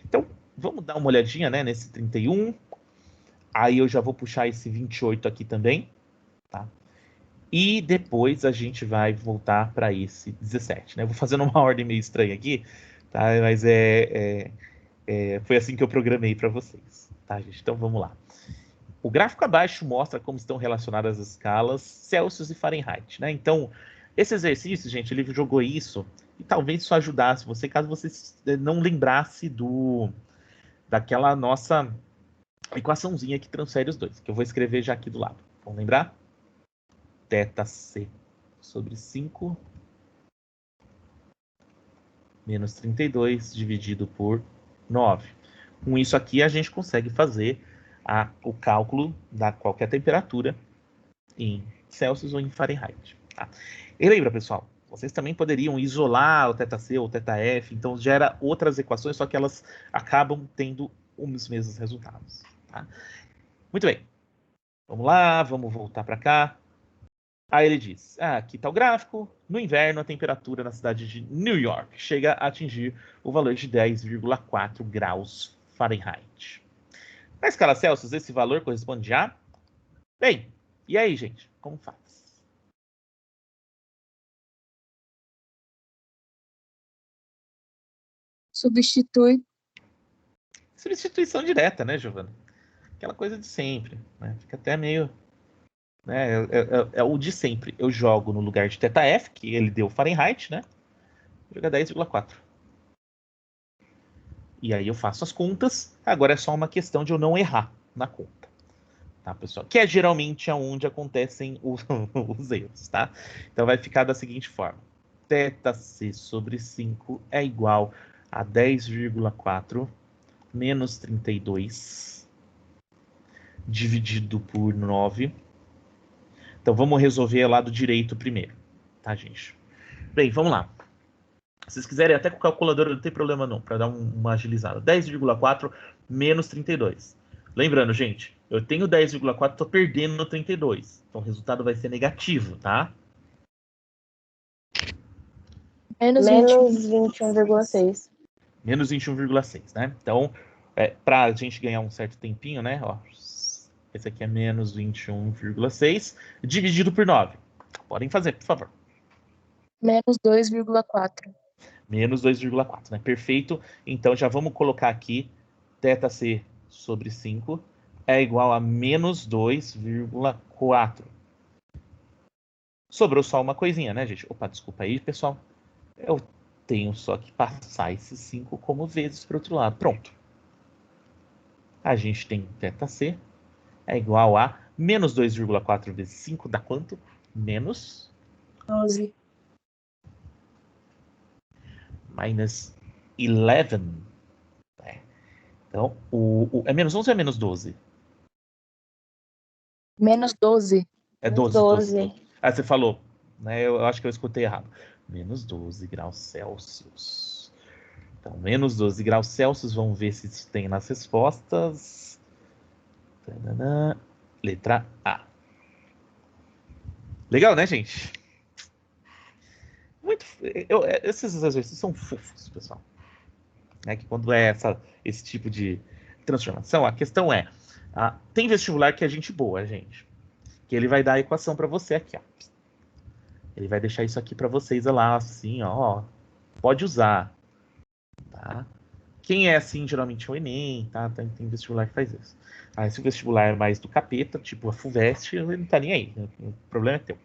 Então, vamos dar uma olhadinha, né, nesse 31, aí eu já vou puxar esse 28 aqui também, tá? E depois a gente vai voltar para esse 17, né? Eu vou fazendo uma ordem meio estranha aqui, tá? Mas foi assim que eu programei para vocês, tá, gente? Então vamos lá. O gráfico abaixo mostra como estão relacionadas as escalas Celsius e Fahrenheit, né? Então, esse exercício, gente, ele jogou isso e talvez isso ajudasse você, caso você não lembrasse daquela nossa equaçãozinha que transfere os dois, que eu vou escrever já aqui do lado. Vamos lembrar? Θc sobre 5 menos 32 dividido por 9. Com isso aqui, a gente consegue fazer o cálculo da qualquer temperatura em Celsius ou em Fahrenheit. Tá? E lembra, pessoal, vocês também poderiam isolar o θc ou o θf, então gera outras equações, só que elas acabam tendo os mesmos resultados. Tá? Muito bem. Vamos lá, vamos voltar para cá. Aí ele diz, aqui está o gráfico, no inverno a temperatura na cidade de New York chega a atingir o valor de 10,4 graus Fahrenheit. Na escala Celsius, esse valor corresponde a... Bem, e aí, gente, como faz? Substitui. Substituição direta, né, Giovana? Aquela coisa de sempre, né? Fica até meio... né? É o de sempre. Eu jogo no lugar de θF, que ele deu Fahrenheit, né? Joga 10,4. E aí eu faço as contas. Agora é só uma questão de eu não errar na conta. Tá, pessoal? Que é geralmente onde acontecem os erros, tá? Então vai ficar da seguinte forma. θc sobre 5 é igual a 10,4 menos 32 dividido por 9. Então vamos resolver o lado direito primeiro, tá, gente? Bem, vamos lá. Se vocês quiserem, até com calculadora não tem problema não, para dar uma agilizada. 10,4 menos 32. Lembrando, gente, eu tenho 10,4, estou perdendo no 32. Então o resultado vai ser negativo, tá? Menos Menos 21. 21,6. Menos 21,6, né? Então, para a gente ganhar um certo tempinho, né? Ó, esse aqui é menos 21,6 dividido por 9. Podem fazer, por favor. Menos 2,4. Menos 2,4, né? Perfeito. Então, já vamos colocar aqui θc sobre 5 é igual a menos 2,4. Sobrou só uma coisinha, né, gente? Opa, desculpa aí, pessoal. Eu tenho só que passar esses 5 como vezes para o outro lado. Pronto. A gente tem θc é igual a menos 2,4 vezes 5 dá quanto? Menos 12. minus 11. Então, é menos 11 ou é menos 12? Menos 12. É 12. Ah, você falou, né? Eu acho que eu escutei errado. Menos 12 graus Celsius. Então, menos 12 graus Celsius. Vamos ver se isso tem nas respostas. Tadadã. Letra A. Legal, né, gente? Esses exercícios são fofos, pessoal. Né? Que quando é esse tipo de transformação, a questão é... tem vestibular que é gente boa, gente. Que ele vai dar a equação para você aqui, ó. Ele vai deixar isso aqui para vocês lá, assim, ó. Pode usar, tá? Quem é assim, geralmente é o Enem, tá? Tem vestibular que faz isso. Se o vestibular é mais do capeta, tipo a FUVEST, ele não tá nem aí. O problema é teu.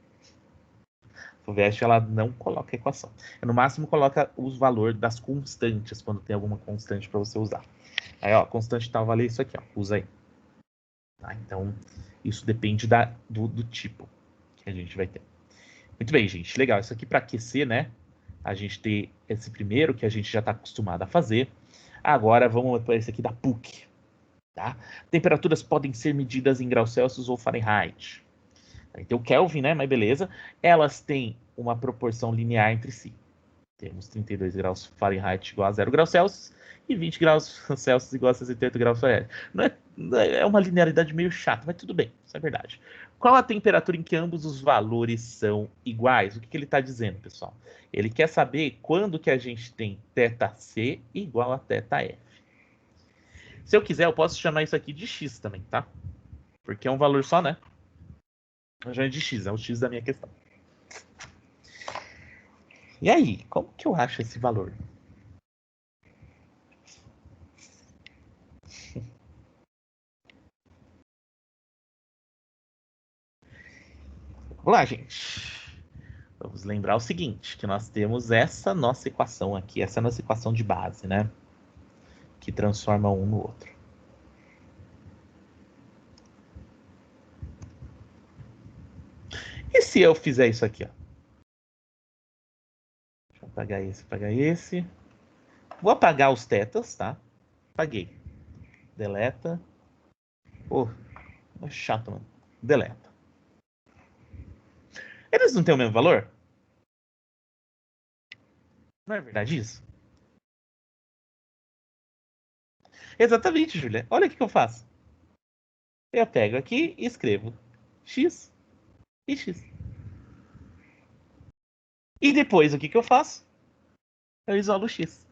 A FUVEST, ela não coloca a equação. No máximo, coloca os valores das constantes, quando tem alguma constante para você usar. Aí, ó, constante tal, vale isso aqui, ó. Usa aí. Tá? Então, isso depende do tipo que a gente vai ter. Muito bem, gente. Legal. Isso aqui para aquecer, né? A gente ter esse primeiro, que a gente já está acostumado a fazer. Agora, vamos para esse aqui da PUC. Tá? Temperaturas podem ser medidas em graus Celsius ou Fahrenheit. Tem o Kelvin, né? Mas beleza. Elas têm uma proporção linear entre si. Temos 32 graus Fahrenheit igual a 0 graus Celsius e 20 graus Celsius igual a 68 graus Fahrenheit. É uma linearidade meio chata, mas tudo bem, isso é verdade. Qual a temperatura em que ambos os valores são iguais? O que ele está dizendo, pessoal? Ele quer saber quando que a gente tem θc igual a θf. Se eu quiser, eu posso chamar isso aqui de x também, tá? Porque é um valor só, né? Já é de x, é o x da minha questão. E aí, como que eu acho esse valor? Vamos lá, gente. Vamos lembrar o seguinte, que nós temos essa nossa equação aqui, essa nossa equação de base, né? Que transforma um no outro. E se eu fizer isso aqui, ó? Deixa eu apagar esse. Vou apagar os tetas, tá? Apaguei. Deleta. É chato, mano. Deleta. Eles não têm o mesmo valor? Não é verdade isso? Exatamente, Julia. Olha o que eu faço. Eu pego aqui e escrevo x e x. E depois, o que eu faço? Eu isolo o x.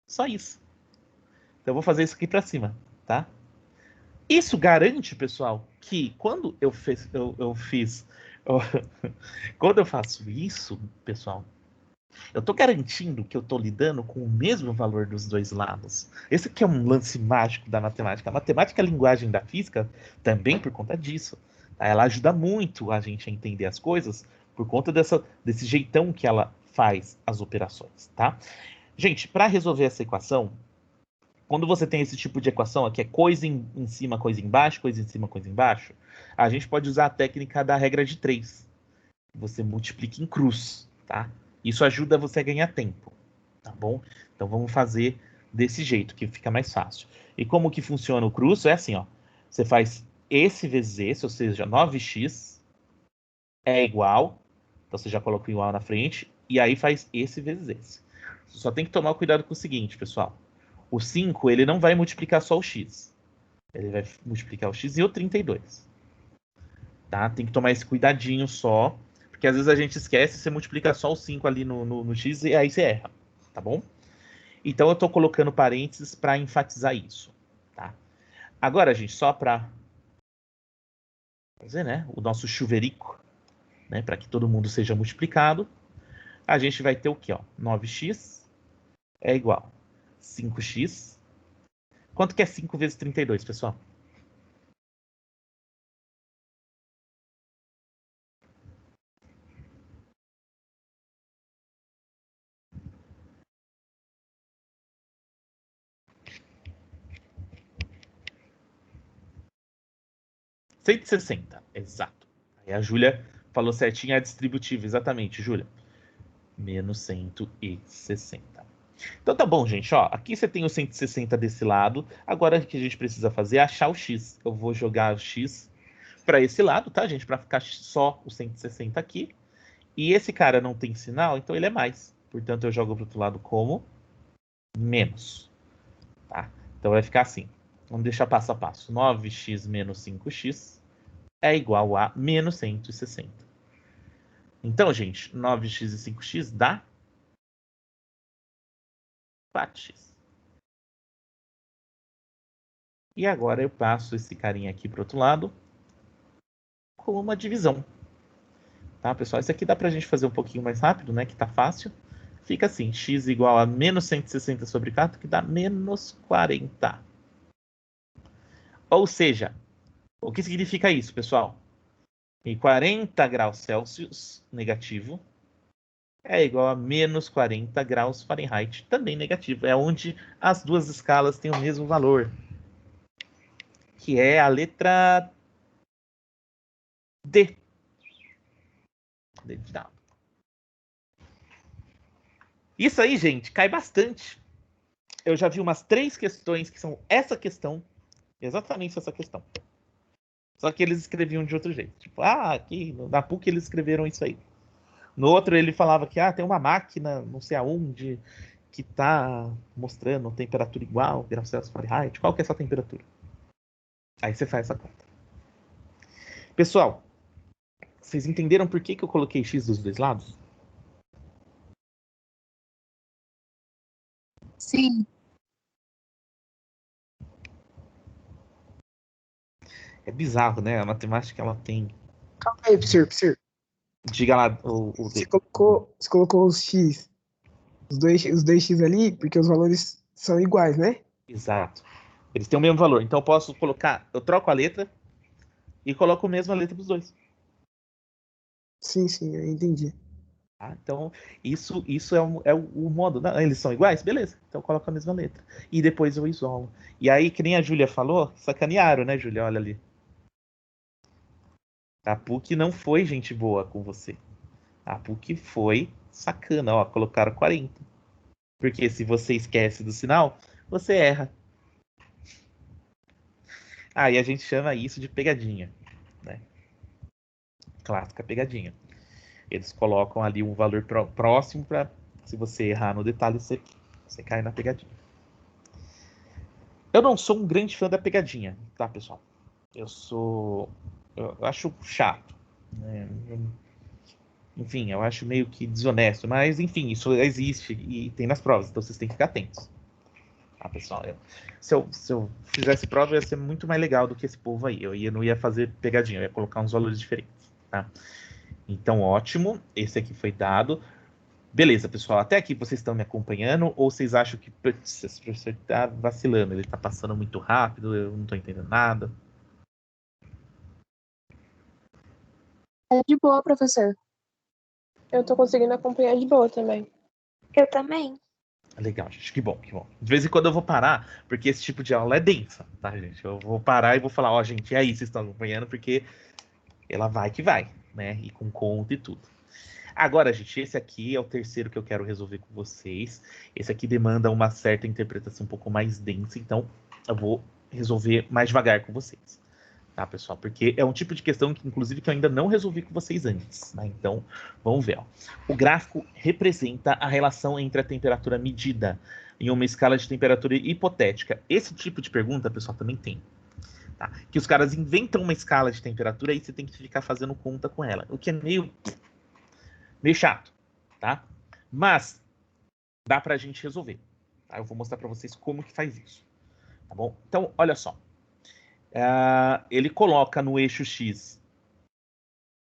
Só isso. Então, eu vou fazer isso aqui para cima, tá? Isso garante, pessoal, que quando eu fiz... quando eu faço isso, pessoal, Eu tô garantindo que eu tô lidando com o mesmo valor dos dois lados. Esse aqui é um lance mágico da matemática. A matemática é a linguagem da física também por conta disso. Tá? Ela ajuda muito a gente a entender as coisas por conta desse jeitão que ela faz as operações, tá? Gente, para resolver essa equação, quando você tem esse tipo de equação, aqui é coisa em cima, coisa embaixo, coisa em cima, coisa embaixo, a gente pode usar a técnica da regra de 3. Você multiplica em cruz, tá? Isso ajuda você a ganhar tempo, tá bom? Então vamos fazer desse jeito, que fica mais fácil. E como que funciona o cruz? É assim, ó. Você faz esse vezes esse, ou seja, 9x é igual, então você já coloca o igual na frente, e aí faz esse vezes esse. Só tem que tomar cuidado com o seguinte, pessoal. O 5, ele não vai multiplicar só o x. Ele vai multiplicar o x e o 32. Tá? Tem que tomar esse cuidadinho só, porque às vezes a gente esquece, você multiplica só o 5 ali no x e aí você erra, tá bom? Então eu estou colocando parênteses para enfatizar isso, tá? Agora, gente, só para fazer, né, o nosso chuveirico, né, para que todo mundo seja multiplicado, a gente vai ter o quê, ó? 9x é igual a 5x. Quanto que é 5 vezes 32, pessoal? R$160, exato. Aí a Júlia falou certinho a distributiva, exatamente, Júlia. Menos 160. Então tá bom, gente, ó, aqui você tem o 160 desse lado, agora o que a gente precisa fazer é achar o x. Eu vou jogar o x para esse lado, tá, gente, para ficar só o 160 aqui. E esse cara não tem sinal, então ele é mais. Portanto, eu jogo para o outro lado como menos, tá? Então vai ficar assim. Vamos deixar passo a passo. 9x menos 5x é igual a menos 160. Então, gente, 9x e 5x dá 4x. E agora eu passo esse carinha aqui para o outro lado com uma divisão. Tá, pessoal? Isso aqui dá para a gente fazer um pouquinho mais rápido, né? Que tá fácil. Fica assim, x igual a menos 160 sobre 4, que dá menos 40. Ou seja, o que significa isso, pessoal? Em 40 graus Celsius, negativo, é igual a menos 40 graus Fahrenheit, também negativo. É onde as duas escalas têm o mesmo valor, que é a letra D. D de dado. Isso aí, gente, cai bastante. Eu já vi umas 3 questões que são essa questão, exatamente essa questão. Só que eles escreviam de outro jeito. Tipo, aqui na PUC eles escreveram isso aí. No outro ele falava que tem uma máquina, não sei aonde, que tá mostrando temperatura igual, graus Celsius Fahrenheit. Qual que é essa temperatura? Aí você faz essa conta. Pessoal, vocês entenderam por que eu coloquei x dos dois lados? Sim. É bizarro, né? A matemática, ela tem... Calma aí, professor. Diga lá o Você colocou os x, os dois x ali, porque os valores são iguais, né? Exato. Eles têm o mesmo valor. Então eu posso colocar... Eu troco a letra e coloco a mesma letra dos dois. Sim, eu entendi. Tá? Então, isso é o modo. Não, eles são iguais? Beleza. Então eu coloco a mesma letra. E depois eu isolo. E aí, que nem a Júlia falou, sacanearam, né, Júlia? Olha ali. A PUC não foi gente boa com você. A PUC foi sacana, ó. Colocaram 40. Porque se você esquece do sinal, você erra. E a gente chama isso de pegadinha, né? Clássica pegadinha. Eles colocam ali um valor próximo para, se você errar no detalhe, você cai na pegadinha. Eu não sou um grande fã da pegadinha, tá, pessoal? Eu acho chato, né? Enfim, eu acho meio que desonesto, mas enfim, isso existe e tem nas provas, então vocês têm que ficar atentos. Tá, pessoal? Se eu fizesse prova, ia ser muito mais legal do que esse povo aí. Eu não ia fazer pegadinha, eu ia colocar uns valores diferentes, tá? Então, ótimo. Esse aqui foi dado. Beleza, pessoal. Até aqui vocês estão me acompanhando ou vocês acham que putz, esse professor tá vacilando? Ele tá passando muito rápido, eu não tô entendendo nada. É de boa, professor. Eu tô conseguindo acompanhar de boa também. Eu também. Legal, gente. Que bom, que bom. De vez em quando eu vou parar, porque esse tipo de aula é densa, tá, gente? Eu vou parar e vou falar, ó, gente, e aí, vocês estão acompanhando? Porque ela vai que vai, né? E com conta e tudo. Agora, gente, esse aqui é o terceiro que eu quero resolver com vocês. Esse aqui demanda uma certa interpretação um pouco mais densa, então eu vou resolver mais devagar com vocês. Tá, pessoal? Porque é um tipo de questão que, inclusive, que eu ainda não resolvi com vocês antes. Né? Então, vamos ver. Ó. O gráfico representa a relação entre a temperatura medida em uma escala de temperatura hipotética. Esse tipo de pergunta, pessoal, também tem. Tá? Que os caras inventam uma escala de temperatura e você tem que ficar fazendo conta com ela. O que é meio chato, tá? Mas dá pra gente resolver. Tá? Eu vou mostrar pra vocês como que faz isso. Tá bom? Então, olha só. Ele coloca no eixo X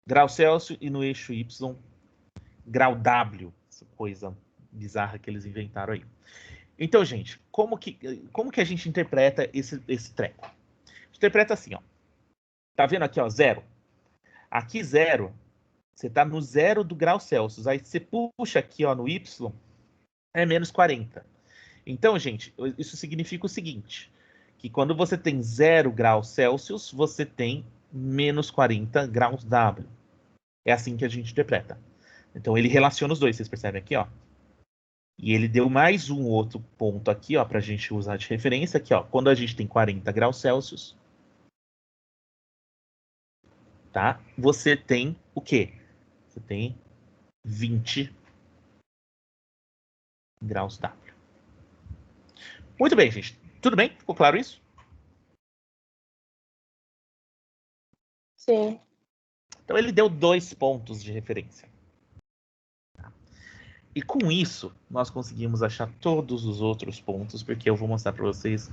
grau Celsius e no eixo Y grau W. Essa coisa bizarra que eles inventaram aí. Então, gente, como que a gente interpreta esse treco? A gente interpreta assim, ó. Tá vendo aqui, ó, 0? Aqui 0, você tá no 0 do grau Celsius. Aí você puxa aqui, ó, no Y, é menos 40. Então, gente, isso significa o seguinte, que quando você tem 0 graus Celsius, você tem menos 40 graus W. É assim que a gente interpreta. Então, ele relaciona os dois, vocês percebem aqui, ó. E ele deu mais um outro ponto aqui, ó, pra gente usar de referência aqui, ó. Quando a gente tem 40 graus Celsius, tá? Você tem o quê? Você tem 20 graus W. Muito bem, gente. Tudo bem? Ficou claro isso? Sim. Então, ele deu 2 pontos de referência. E com isso, nós conseguimos achar todos os outros pontos, porque eu vou mostrar para vocês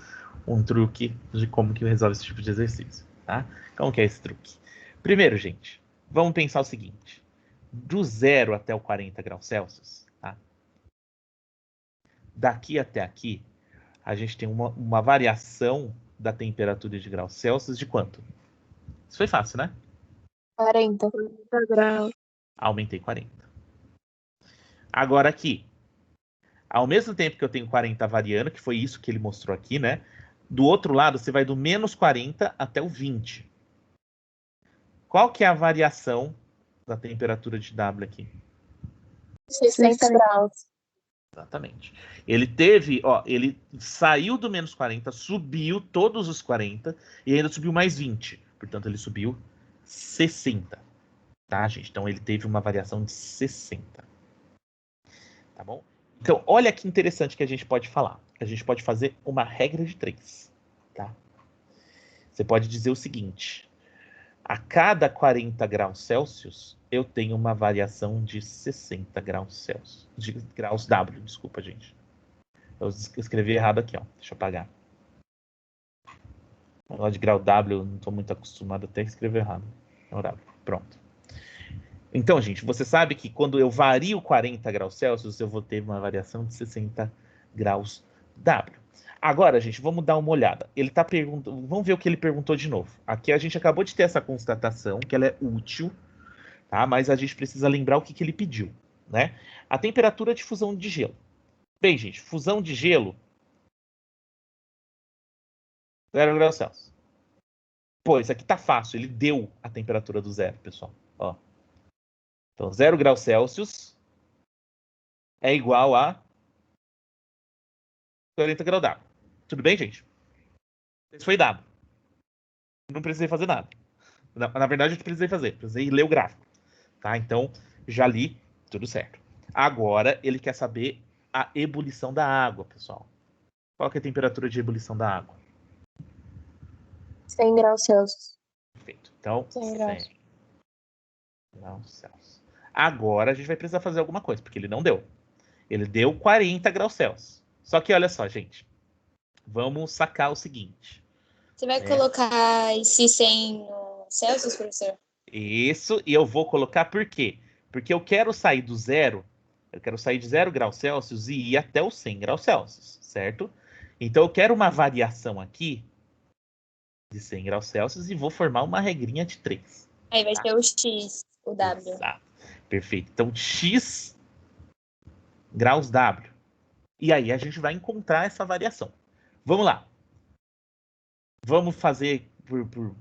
um truque de como que resolve esse tipo de exercício. Tá? Como que é esse truque? Primeiro, gente, vamos pensar o seguinte. Do 0 até o 40 graus Celsius, tá? Daqui até aqui, a gente tem uma variação da temperatura de graus Celsius de quanto? Isso foi fácil, né? 40 graus. Aumentei 40. Agora aqui, ao mesmo tempo que eu tenho 40 variando, que foi isso que ele mostrou aqui, né? Do outro lado, você vai do menos 40 até o 20. Qual que é a variação da temperatura de W aqui? 60 graus. Exatamente. Ele teve, ó, ele saiu do menos 40, subiu todos os 40 e ainda subiu mais 20. Portanto, ele subiu 60. Tá, gente? Então, ele teve uma variação de 60. Tá bom? Então, olha que interessante que a gente pode falar. A gente pode fazer uma regra de 3. Tá? Você pode dizer o seguinte. A cada 40 graus Celsius, eu tenho uma variação de 60 graus Celsius. De graus W, desculpa, gente. Eu escrevi errado aqui, ó. Deixa eu apagar. O negócio de grau W, eu não estou muito acostumado até a escrever errado. Pronto. Então, gente, você sabe que quando eu vario 40 graus Celsius, eu vou ter uma variação de 60 graus W. Agora, gente, vamos dar uma olhada. Ele está perguntando, vamos ver o que ele perguntou de novo. Aqui a gente acabou de ter essa constatação, que ela é útil, tá? Mas a gente precisa lembrar o que ele pediu, né? A temperatura de fusão de gelo. Bem, gente, fusão de gelo, 0 graus Celsius. Pô, isso aqui tá fácil, ele deu a temperatura do zero, pessoal. Ó. Então, 0 graus Celsius é igual a 40 graus W. Tudo bem, gente? Isso foi dado. Não precisei fazer nada. Na verdade, eu precisei fazer. Precisei ler o gráfico. Tá? Então, já li. Tudo certo. Agora, ele quer saber a ebulição da água, pessoal. Qual que é a temperatura de ebulição da água? 100 graus Celsius. Perfeito. Então, 100 graus. 100 graus Celsius. Agora, a gente vai precisar fazer alguma coisa, porque ele não deu. Ele deu 40 graus Celsius. Só que, olha só, gente. Vamos sacar o seguinte. Você vai colocar esse 100 no Celsius, professor? Isso, e eu vou colocar por quê? Porque eu quero sair do zero, Eu quero sair de 0 graus Celsius e ir até os 100 graus Celsius, certo? Então, eu quero uma variação aqui de 100 graus Celsius e vou formar uma regrinha de 3. Aí vai ser o X, o W. Exato. Perfeito. Então, X graus W. E aí, a gente vai encontrar essa variação. Vamos lá. Vamos fazer por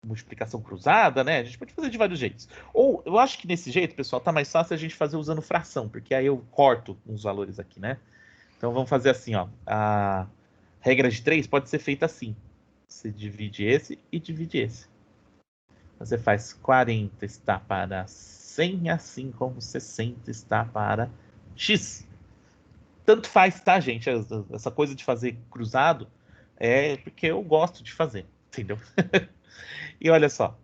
multiplicação cruzada, né? A gente pode fazer de vários jeitos. Ou, eu acho que nesse jeito, pessoal, tá mais fácil a gente fazer usando fração, porque aí eu corto uns valores aqui, né? Então, vamos fazer assim, ó. A regra de 3 pode ser feita assim. Você divide esse e divide esse. Você faz 40 está para 100, assim como 60 está para X. Tanto faz, tá, gente? Essa coisa de fazer cruzado é porque eu gosto de fazer, entendeu? E olha só,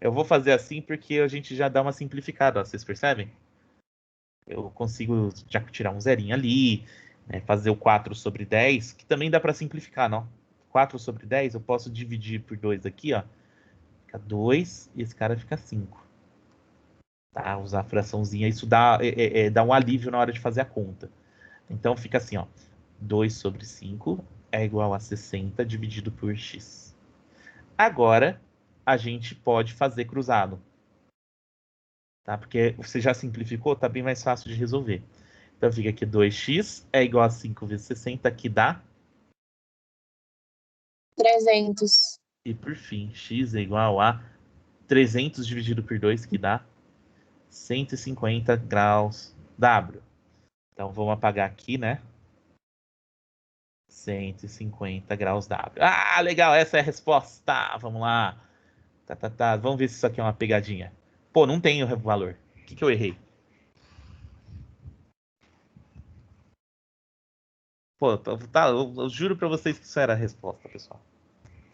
eu vou fazer assim porque a gente já dá uma simplificada, ó, vocês percebem? Eu consigo já tirar um zerinho ali, né, fazer o 4 sobre 10, que também dá para simplificar, não? 4 sobre 10 eu posso dividir por 2 aqui, ó. Fica 2 e esse cara fica 5. Tá? Usar a fraçãozinha, isso dá um alívio na hora de fazer a conta. Então fica assim, ó. 2 sobre 5 é igual a 60 dividido por x. Agora, a gente pode fazer cruzado. Tá? Porque você já simplificou, tá bem mais fácil de resolver. Então fica aqui 2x é igual a 5 vezes 60, que dá... 300. E por fim, x é igual a 300 dividido por 2, que dá 150 graus W. Então, vamos apagar aqui, né? 150 graus W. Ah, legal, essa é a resposta. Tá, vamos lá. Tá. Vamos ver se isso aqui é uma pegadinha. Pô, não tem o valor. O que eu errei? Pô, tá, eu juro pra vocês que isso era a resposta, pessoal.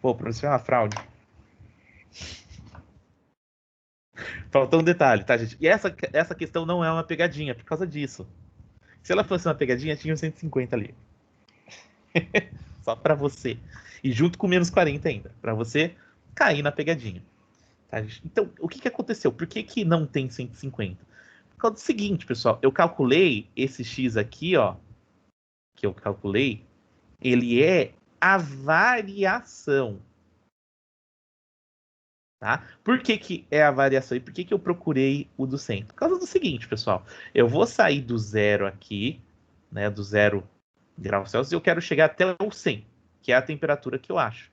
Pô, pra isso é uma fraude. Faltou um detalhe, tá, gente? E essa questão não é uma pegadinha por causa disso. Se ela fosse uma pegadinha, tinha um 150 ali. Só pra você. E junto com menos 40 ainda. Pra você cair na pegadinha. Tá, gente? Então, o que aconteceu? Por que não tem 150? Por causa do seguinte, pessoal. Eu calculei esse X aqui, ó. Que eu calculei. Ele é a variação. Tá? Por que é a variação? E por que eu procurei o do 100? Por causa do seguinte, pessoal. Eu vou sair do zero aqui, né? Do 0 graus Celsius, e eu quero chegar até o 100, que é a temperatura que eu acho.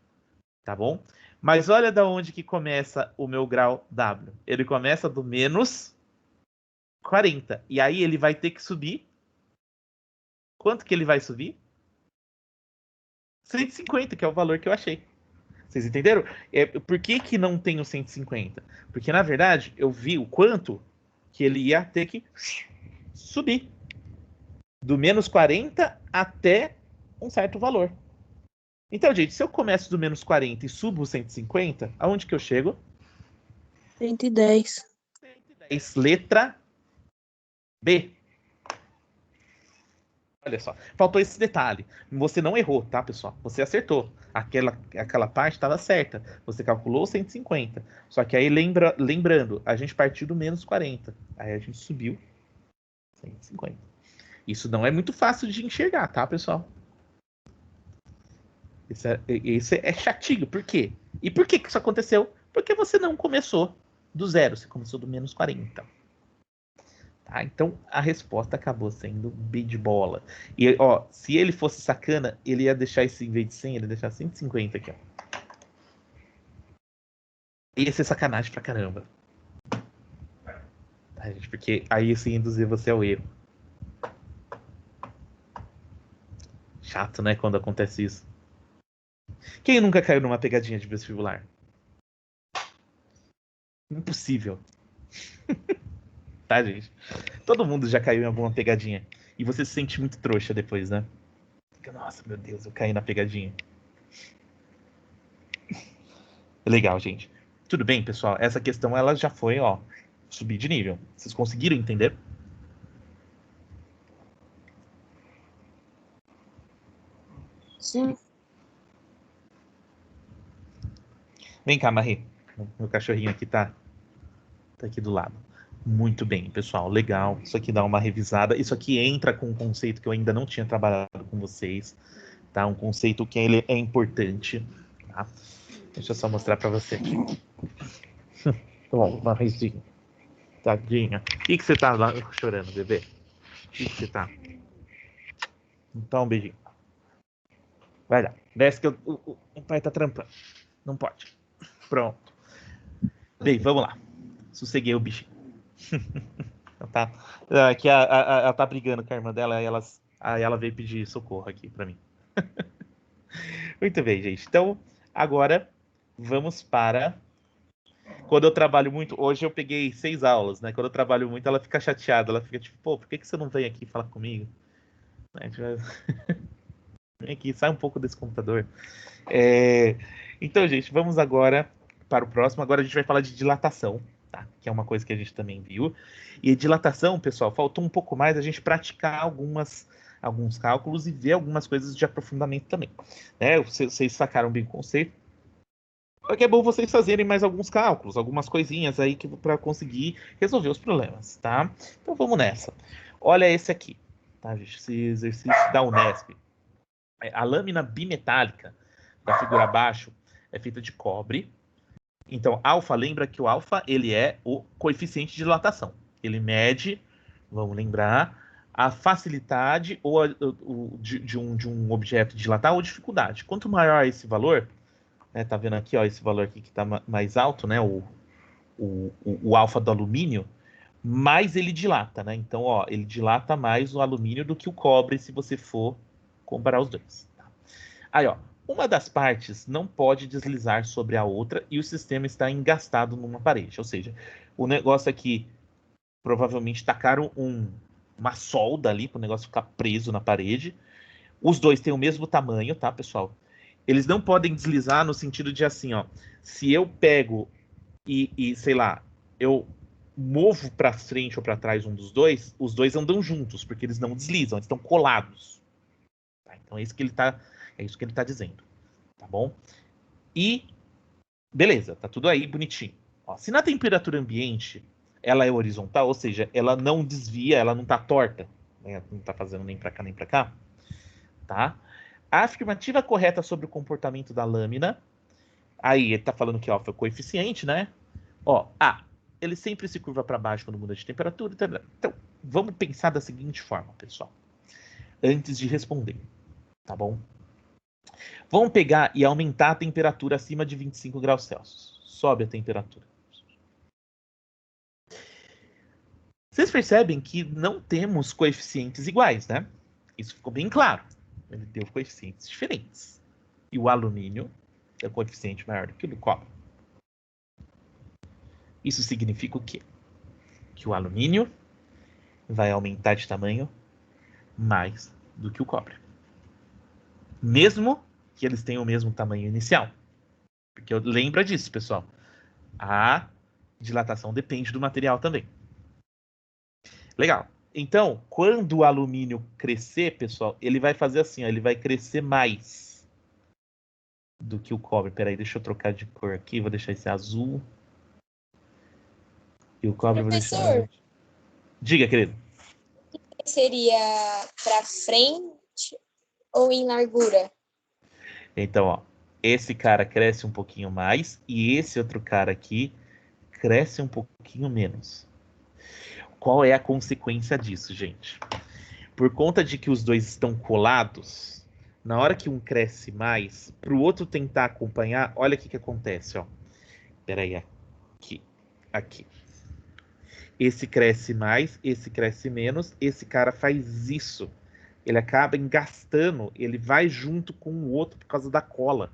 Tá bom? Mas olha da onde que começa o meu grau W. Ele começa do menos 40. E aí ele vai ter que subir. Quanto que ele vai subir? 150, que é o valor que eu achei. Vocês entenderam? Por que não tem o 150? Porque, na verdade, eu vi o quanto que ele ia ter que subir. Do menos 40 até um certo valor. Então, gente, se eu começo do menos 40 e subo 150, aonde que eu chego? 110. 110. Letra B. Olha só, faltou esse detalhe. Você não errou, tá, pessoal? Você acertou. Aquela parte estava certa. Você calculou 150. Só que aí, lembrando, a gente partiu do menos 40. Aí a gente subiu 150. Isso não é muito fácil de enxergar, tá, pessoal? Isso é chatinho. Por quê? E por que isso aconteceu? Porque você não começou do zero. Você começou do menos 40. Tá? Então, a resposta acabou sendo B de bola. E, ó, se ele fosse sacana, ele ia deixar esse, em vez de 100, ele ia deixar 150 aqui, ó. Ia ser sacanagem pra caramba. Tá, gente? Porque aí ia se induzir você ao erro. Chato, né, quando acontece isso. Quem nunca caiu numa pegadinha de vestibular? Impossível. Tá, gente? Todo mundo já caiu em alguma pegadinha. E você se sente muito trouxa depois, né? Fica, nossa, meu Deus, eu caí na pegadinha. Legal, gente. Tudo bem, pessoal? Essa questão, ela já foi, ó, subir de nível. Vocês conseguiram entender? Sim. Vem cá, Marie. Meu cachorrinho aqui tá aqui do lado. Muito bem, pessoal, legal. Isso aqui dá uma revisada. Isso aqui entra com um conceito que eu ainda não tinha trabalhado com vocês, tá? Um conceito que ele é importante, tá? Deixa eu só mostrar para você aqui. Bom, uma risinha. Tadinha. O que você tá lá chorando, bebê? O que você tá? Então, um beijinho. Vai lá. Desce que o pai tá trampando. Não pode. Pronto. Bem, vamos lá. Sosseguei o bichinho. Tá. Aqui ela tá brigando com a irmã dela, aí ela veio pedir socorro aqui pra mim. Muito bem, gente. Então, agora vamos para... Quando eu trabalho muito... Hoje eu peguei 6 aulas, né? Quando eu trabalho muito, ela fica chateada. Ela fica tipo, pô, por que você não vem aqui falar comigo? Vem aqui, sai um pouco desse computador. Então, gente, vamos agora para o próximo. Agora a gente vai falar de dilatação, tá? Que é uma coisa que a gente também viu. E dilatação, pessoal, faltou um pouco mais a gente praticar alguns cálculos e ver algumas coisas de aprofundamento também, né? Vocês sacaram bem o conceito. Só que é bom vocês fazerem mais alguns cálculos, algumas coisinhas aí para conseguir resolver os problemas, tá? Então vamos nessa. Olha esse aqui, tá, gente? Esse exercício da Unesp. A lâmina bimetálica da figura abaixo é feita de cobre. Então, alfa, lembra que o alfa ele é o coeficiente de dilatação. Ele mede, vamos lembrar, a facilidade de um objeto dilatar ou dificuldade. Quanto maior esse valor, né, tá vendo aqui, ó, esse valor aqui que está mais alto, né, o alfa do alumínio, mais ele dilata, né? Então, ó, ele dilata mais o alumínio do que o cobre se você for comparar os dois. Tá? Aí, ó, uma das partes não pode deslizar sobre a outra e o sistema está engastado numa parede. Ou seja, o negócio aqui, provavelmente tacaram uma solda ali para o negócio ficar preso na parede. Os dois têm o mesmo tamanho, tá, pessoal? Eles não podem deslizar no sentido de assim, ó, se eu pego e sei lá, eu movo para frente ou para trás um dos dois, os dois andam juntos, porque eles não deslizam, eles estão colados. Tá? Então é isso que ele tá dizendo, tá bom? E beleza, tá tudo aí bonitinho. Ó, se na temperatura ambiente ela é horizontal, ou seja, ela não desvia, ela não tá torta, né? Não tá fazendo nem para cá nem para cá, tá? A afirmativa correta sobre o comportamento da lâmina, aí ele tá falando que ó, foi o coeficiente, né? Ó, ele sempre se curva para baixo quando muda de temperatura. Então, vamos pensar da seguinte forma, pessoal. Antes de responder, tá bom? Vamos pegar e aumentar a temperatura acima de 25 graus Celsius. Sobe a temperatura. Vocês percebem que não temos coeficientes iguais, né? Isso ficou bem claro. Ele deu coeficientes diferentes. E o alumínio é um coeficiente maior do que o do cobre. Isso significa o quê? Que o alumínio vai aumentar de tamanho mais do que o cobre. Mesmo que eles tenham o mesmo tamanho inicial. Porque lembra disso, pessoal. A dilatação depende do material também. Legal. Então, quando o alumínio crescer, pessoal, ele vai fazer assim, ó, ele vai crescer mais do que o cobre. Peraí, deixa eu trocar de cor aqui, vou deixar esse azul. E o cobre eu vou deixar... Diga, querido. Seria para frente ou em largura? Então, ó, esse cara cresce um pouquinho mais e esse outro cara aqui cresce um pouquinho menos. Qual é a consequência disso, gente? Por conta de que os dois estão colados, na hora que um cresce mais, para o outro tentar acompanhar, olha o que acontece, ó. Peraí, aqui. Esse cresce mais, esse cresce menos, esse cara faz isso. Ele acaba engastando, ele vai junto com o outro por causa da cola.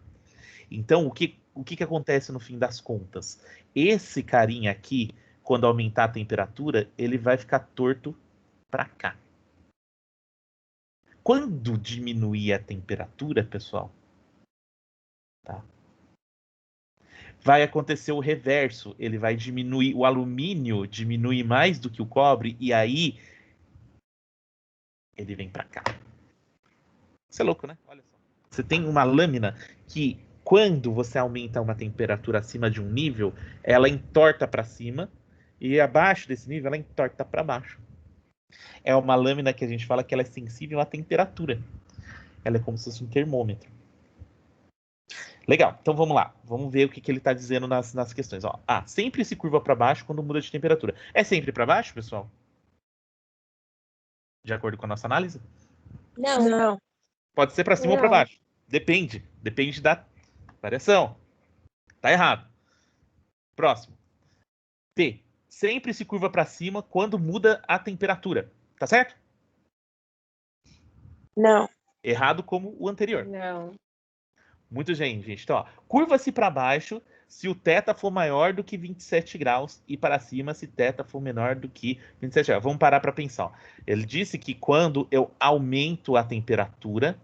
Então, o que acontece no fim das contas? Esse carinha aqui, quando aumentar a temperatura, ele vai ficar torto para cá. Quando diminuir a temperatura, pessoal, tá? Vai acontecer o reverso. Ele vai diminuir, o alumínio diminui mais do que o cobre, e aí ele vem para cá. Isso é louco, né? Olha só. Você tem uma lâmina que, quando você aumenta uma temperatura acima de um nível, ela entorta para cima, E abaixo desse nível, ela entorta para baixo. É uma lâmina que a gente fala que ela é sensível à temperatura. Ela é como se fosse um termômetro. Legal, então vamos lá. Vamos ver o que ele está dizendo nas questões. Ó, sempre se curva para baixo quando muda de temperatura. É sempre para baixo, pessoal? De acordo com a nossa análise? Não. Pode ser para cima ou para Não. baixo. Depende. Depende da variação. Tá errado. Próximo. P. Sempre se curva para cima quando muda a temperatura. Tá certo? Não. Errado como o anterior. Não. Muito bem, gente. Então, ó, curva-se para baixo se o θ for maior do que 27 graus e para cima se θ for menor do que 27 graus. Vamos parar para pensar. Ó. Ele disse que quando eu aumento a temperatura,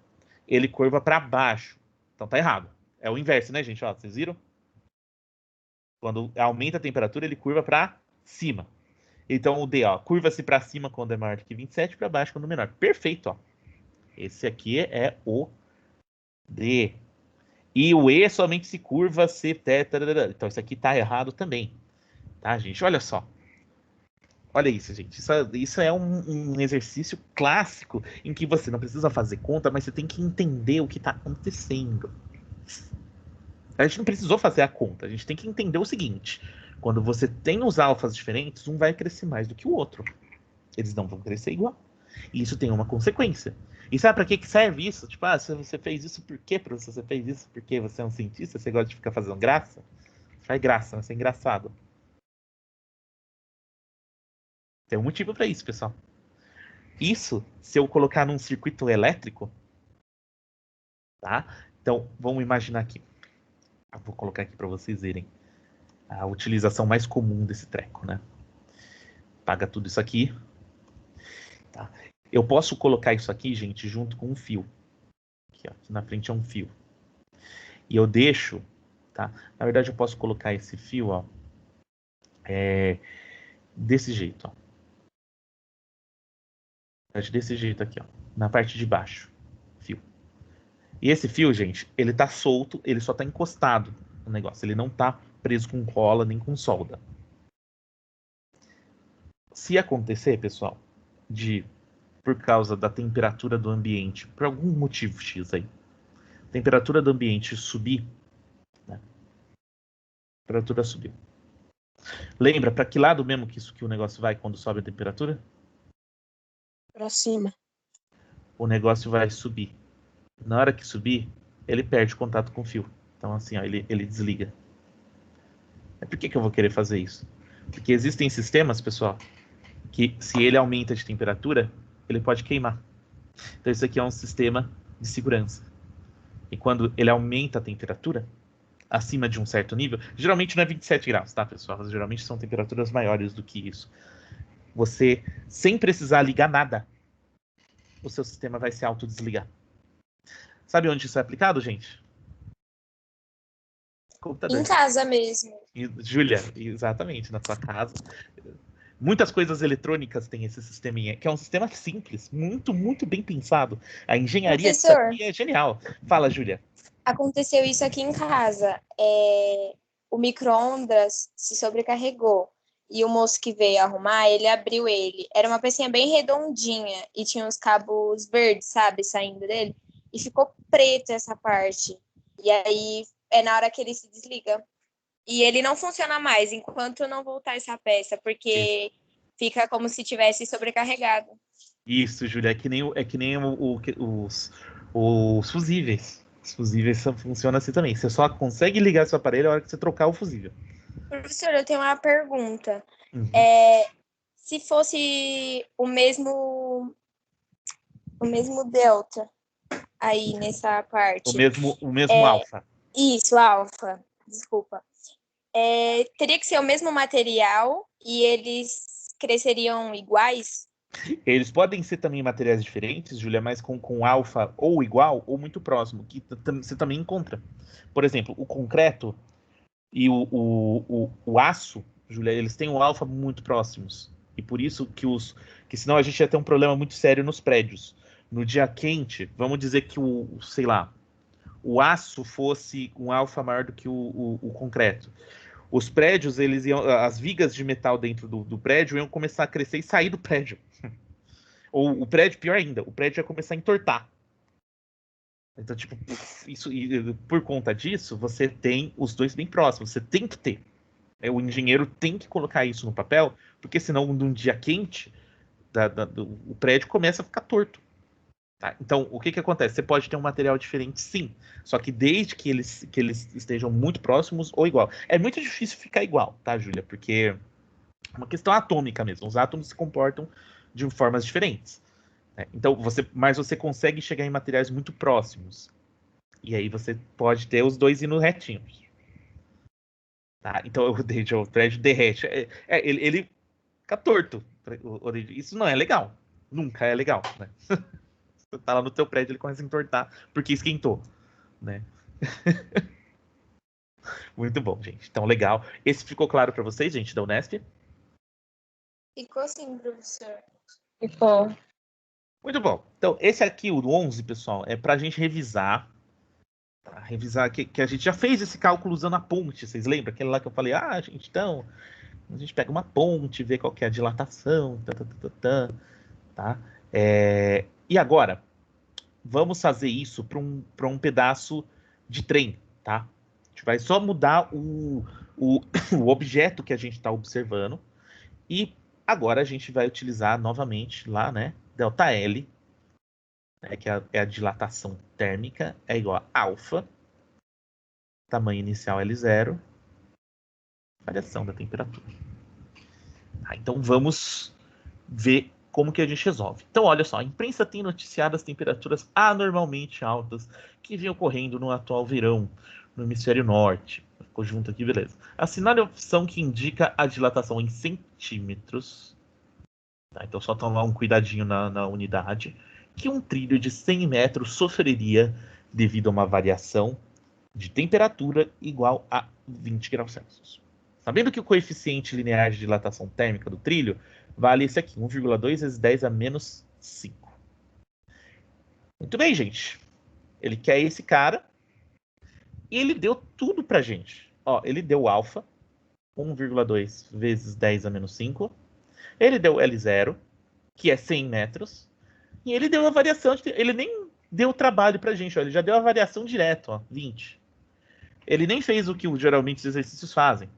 ele curva para baixo. Então tá errado. É o inverso, né, gente? Ó, vocês viram? Quando aumenta a temperatura, ele curva para cima. Então o D, ó, curva-se para cima quando é maior do que 27, para baixo quando é menor. Perfeito, ó. Esse aqui é o D. E o E somente se curva se θ. Então isso aqui tá errado também. Tá, gente? Olha só. Olha isso, gente. Isso é um exercício clássico em que você não precisa fazer conta, mas você tem que entender o que está acontecendo. A gente não precisou fazer a conta. A gente tem que entender o seguinte. Quando você tem os alfas diferentes, um vai crescer mais do que o outro. Eles não vão crescer igual. E isso tem uma consequência. E sabe para que serve isso? Tipo, se você fez isso, por quê, professor? Você fez isso porque você é um cientista? Você gosta de ficar fazendo graça? Faz graça, mas é engraçado. Tem um motivo para isso, pessoal. Isso, se eu colocar num circuito elétrico, tá? Então, vamos imaginar aqui. Eu vou colocar aqui para vocês verem a utilização mais comum desse treco, né? Paga tudo isso aqui. Tá? Eu posso colocar isso aqui, gente, junto com um fio. Aqui, ó, aqui na frente é um fio. E eu deixo, tá? Na verdade, eu posso colocar esse fio, ó, desse jeito, ó. Desse jeito aqui, ó, na parte de baixo, fio. E esse fio, gente, ele tá solto, ele só tá encostado no negócio, ele não tá preso com cola nem com solda. Se acontecer, pessoal, por causa da temperatura do ambiente, por algum motivo X aí, temperatura do ambiente subir, né? Temperatura subiu. Lembra para que lado mesmo que o negócio vai quando sobe a temperatura? Pra cima. O negócio vai subir. Na hora que subir, ele perde contato com o fio. Então, assim, ó, ele desliga. Por que eu vou querer fazer isso? Porque existem sistemas, pessoal, que se ele aumenta de temperatura, ele pode queimar. Então, isso aqui é um sistema de segurança. E quando ele aumenta a temperatura, acima de um certo nível, geralmente não é 27 graus, tá, pessoal? Geralmente são temperaturas maiores do que isso. Você, sem precisar ligar nada, o seu sistema vai se autodesligar. Sabe onde isso é aplicado, gente? Computador. Em casa mesmo. Júlia, exatamente, na sua casa. Muitas coisas eletrônicas têm esse sisteminha, que é um sistema simples, muito, muito bem pensado. A engenharia disso aqui é genial. Fala, Júlia. Aconteceu isso aqui em casa. O micro-ondas se sobrecarregou. E o moço que veio arrumar, ele abriu ele. Era uma pecinha bem redondinha e tinha uns cabos verdes, sabe, saindo dele. E ficou preto essa parte. E aí é na hora que ele se desliga. E ele não funciona mais enquanto não voltar essa peça, porque fica como se tivesse sobrecarregado. Isso, Júlia, é que nem os fusíveis. Os fusíveis funcionam assim também. Você só consegue ligar seu aparelho na hora que você trocar o fusível. Professor, eu tenho uma pergunta. Uhum. Se fosse o mesmo delta aí nessa parte. O mesmo alfa. Isso, alfa. Desculpa. Teria que ser o mesmo material e eles cresceriam iguais? Eles podem ser também materiais diferentes, Júlia, mas com alfa ou igual ou muito próximo, que você também encontra. Por exemplo, o concreto e o aço, Júlia, eles têm um alfa muito próximos. E por isso que senão a gente ia ter um problema muito sério nos prédios. No dia quente, vamos dizer que o aço fosse um alfa maior do que o concreto. os prédios, as vigas de metal dentro do prédio iam começar a crescer e sair do prédio. Ou o prédio, pior ainda, o prédio ia começar a entortar. Então, tipo, isso, e por conta disso, você tem os dois bem próximos. Você tem que ter. O engenheiro tem que colocar isso no papel, porque senão, num dia quente, o prédio começa a ficar torto. Tá? Então, o que acontece? Você pode ter um material diferente, sim. Só que desde que eles estejam muito próximos ou igual. É muito difícil ficar igual, tá, Júlia? Porque é uma questão atômica mesmo. Os átomos se comportam de formas diferentes. Né? Então, mas você consegue chegar em materiais muito próximos. E aí você pode ter os dois indo retinhos. Tá? Então, o prédio derrete. Ele fica torto. Isso não é legal. Nunca é legal, né? Você tá lá no teu prédio, ele começa a entortar porque esquentou, né? Muito bom, gente. Então, legal. Esse ficou claro para vocês, gente, da Unesp? Ficou sim, professor. Ficou. Muito bom. Então, esse aqui, o 11, pessoal, é pra gente revisar. Tá? Revisar que a gente já fez esse cálculo usando a ponte. Vocês lembram? Aquele lá que eu falei, gente, então, a gente pega uma ponte, vê qual que é a dilatação, tá? E agora, vamos fazer isso para um pedaço de trem, tá? A gente vai só mudar o objeto que a gente está observando. E agora a gente vai utilizar novamente lá, né? ΔL, né, que é a dilatação térmica, é igual a alfa, tamanho inicial L0, variação da temperatura. Então vamos ver como que a gente resolve. Então, olha só, a imprensa tem noticiado as temperaturas anormalmente altas que vêm ocorrendo no atual verão, no hemisfério norte. Ficou junto aqui, beleza. Assinale a opção que indica a dilatação em centímetros. Tá? Então, só tomar um cuidadinho na unidade. Que um trilho de 100 metros sofreria devido a uma variação de temperatura igual a 20 graus Celsius. Sabendo que o coeficiente linear de dilatação térmica do trilho vale esse aqui, 1,2 vezes 10 a menos 5. Muito bem, gente. Ele quer esse cara. E ele deu tudo pra gente. Ó, ele deu alfa, 1,2 vezes 10 a menos 5. Ele deu L0, que é 100 metros. E ele deu a variação. Ele nem deu trabalho pra gente. Ó, ele já deu a variação direto, ó, 20. Ele nem fez o que geralmente os exercícios fazem.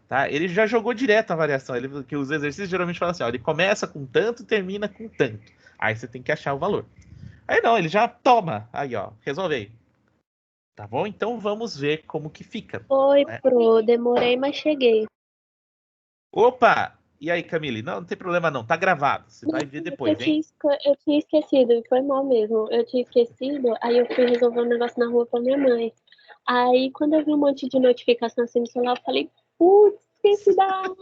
Tá? Ele já jogou direto a variação. Que os exercícios geralmente falam assim, ó, ele começa com tanto, termina com tanto. Aí você tem que achar o valor. Aí não, ele já toma. Aí, ó, resolve aí. Tá bom? Então vamos ver como que fica. Oi, Né? Pro, demorei, mas cheguei. Opa! E aí, Camille? Não tem problema não, tá gravado. Você vai ver depois, hein? Eu tinha esquecido, foi mal mesmo. Eu tinha esquecido, aí eu fui resolver um negócio na rua com a minha mãe. Aí, quando eu vi um monte de notificação assim no celular, eu falei, putz, esqueci da aula.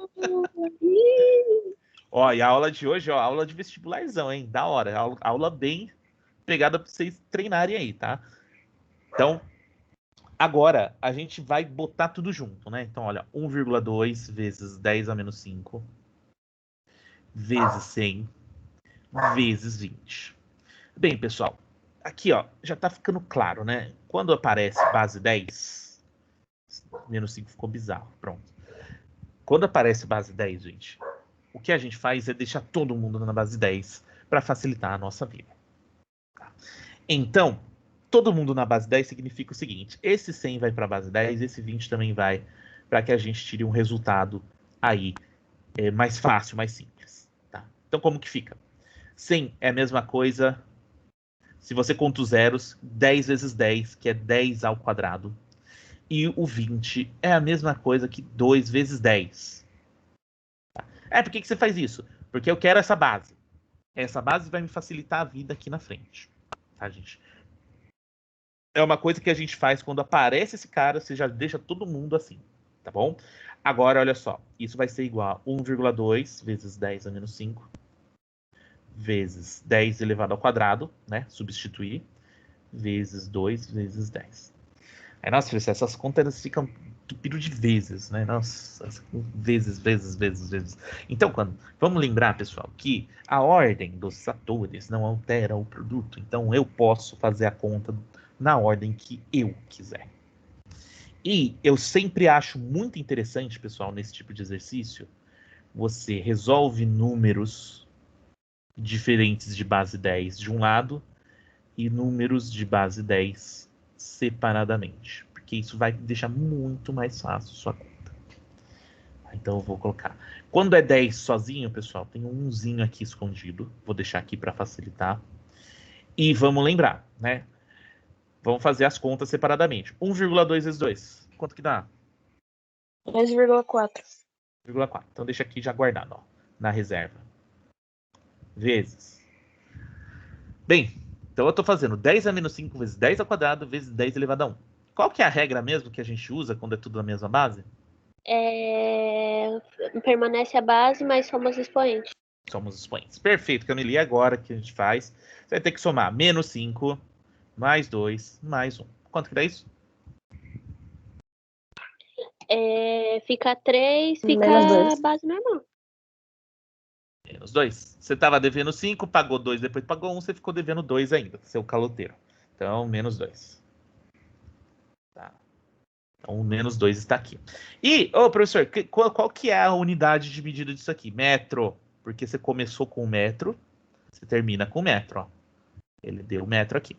Ó, e a aula de hoje, ó, aula de vestibularzão, hein? Da hora. Aula bem pegada pra vocês treinarem aí, tá? Então, agora a gente vai botar tudo junto, né? Então, olha, 1,2 vezes 10 a menos 5 vezes 100 vezes 20. Bem, pessoal, aqui, ó, já tá ficando claro, né? Quando aparece base 10, menos 5 ficou bizarro, pronto. Quando aparece base 10, gente, o que a gente faz é deixar todo mundo na base 10 para facilitar a nossa vida. Tá? Então, todo mundo na base 10 significa o seguinte, esse 100 vai para a base 10, esse 20 também vai, para que a gente tire um resultado aí mais fácil, mais simples. Tá? Então, como que fica? 100 é a mesma coisa, se você conta os zeros, 10 vezes 10, que é 10 ao quadrado. E o 20 é a mesma coisa que 2 vezes 10. Tá? Por que você faz isso? Porque eu quero essa base. Essa base vai me facilitar a vida aqui na frente. Tá, gente? É uma coisa que a gente faz quando aparece esse cara, você já deixa todo mundo assim. Tá bom? Agora, olha só. Isso vai ser igual a 1,2 vezes 10 a menos 5 vezes 10 elevado ao quadrado, né? Substituir, vezes 2 vezes 10. Aí, nossa, essas contas ficam tupido de vezes, né? Nossa, vezes. Então, vamos lembrar, pessoal, que a ordem dos fatores não altera o produto. Então, eu posso fazer a conta na ordem que eu quiser. E eu sempre acho muito interessante, pessoal, nesse tipo de exercício, você resolve números diferentes de base 10 de um lado e números de base 10 separadamente. Porque isso vai deixar muito mais fácil sua conta. Então eu vou colocar. Quando é 10 sozinho, pessoal, tem um 1zinho aqui escondido. Vou deixar aqui para facilitar. E vamos lembrar, né? Vamos fazer as contas separadamente. 1,2 vezes 2. Quanto que dá? 2,4. 1,4. Então deixa aqui já guardado, ó, na reserva. Vezes. Bem, então eu estou fazendo 10 a menos 5 vezes 10 ao quadrado vezes 10 elevado a 1. Qual que é a regra mesmo que a gente usa quando é tudo na mesma base? Permanece a base, mas somos expoentes. Somos expoentes. Perfeito, Camille. E agora que a gente faz? Você vai ter que somar menos 5, mais 2, mais 1. Quanto que dá isso? Fica 3, fica Menos 2. base normal. Menos 2. Você estava devendo 5, pagou 2, depois pagou 1, você ficou devendo 2 ainda, seu caloteiro. Então, menos 2. Tá. Então, o menos 2 está aqui. E, professor, qual que é a unidade de medida disso aqui? Metro. Porque você começou com metro, você termina com metro. Ó. Ele deu metro aqui.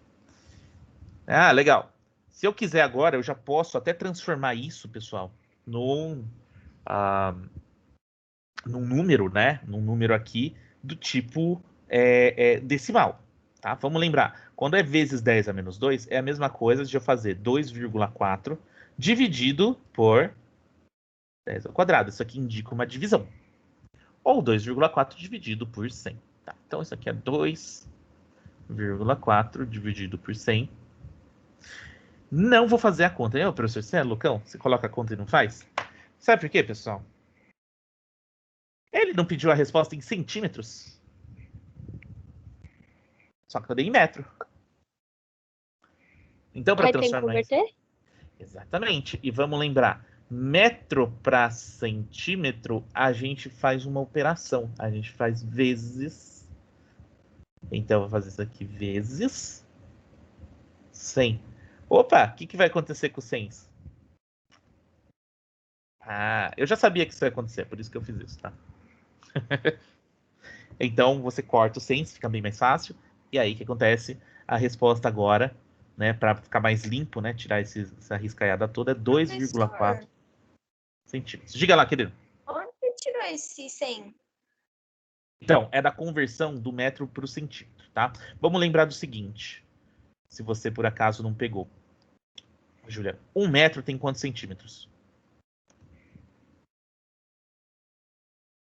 Ah, legal. Se eu quiser agora, eu já posso até transformar isso, pessoal, num número, né? Num número aqui do tipo decimal. Tá? Vamos lembrar, quando é vezes 10 a menos 2, é a mesma coisa de eu fazer 2,4 dividido por 10 ao quadrado. Isso aqui indica uma divisão. Ou 2,4 dividido por 100. Tá? Então, isso aqui é 2,4 dividido por 100. Não vou fazer a conta. Hein, professor? Você é loucão? Você coloca a conta e não faz? Sabe por quê, pessoal? Ele não pediu a resposta em centímetros. Só que eu dei em metro. Então, para Vai ter que transformar isso... converter? Exatamente. E vamos lembrar, metro para centímetro, a gente faz uma operação. A gente faz vezes. Então, eu vou fazer isso aqui vezes 100. Opa, o que vai acontecer com 100? Ah, eu já sabia que isso ia acontecer, por isso que eu fiz isso, tá? Então, você corta o 100, fica bem mais fácil. E aí, o que acontece? A resposta agora, né, para ficar mais limpo, né, tirar essa riscaiada toda, é 2,4 centímetros. Diga lá, querido. Onde você tirou esse 100? Então, é da conversão do metro para o centímetro, tá? Vamos lembrar do seguinte, se você por acaso não pegou. Juliana, 1 metro tem quantos centímetros?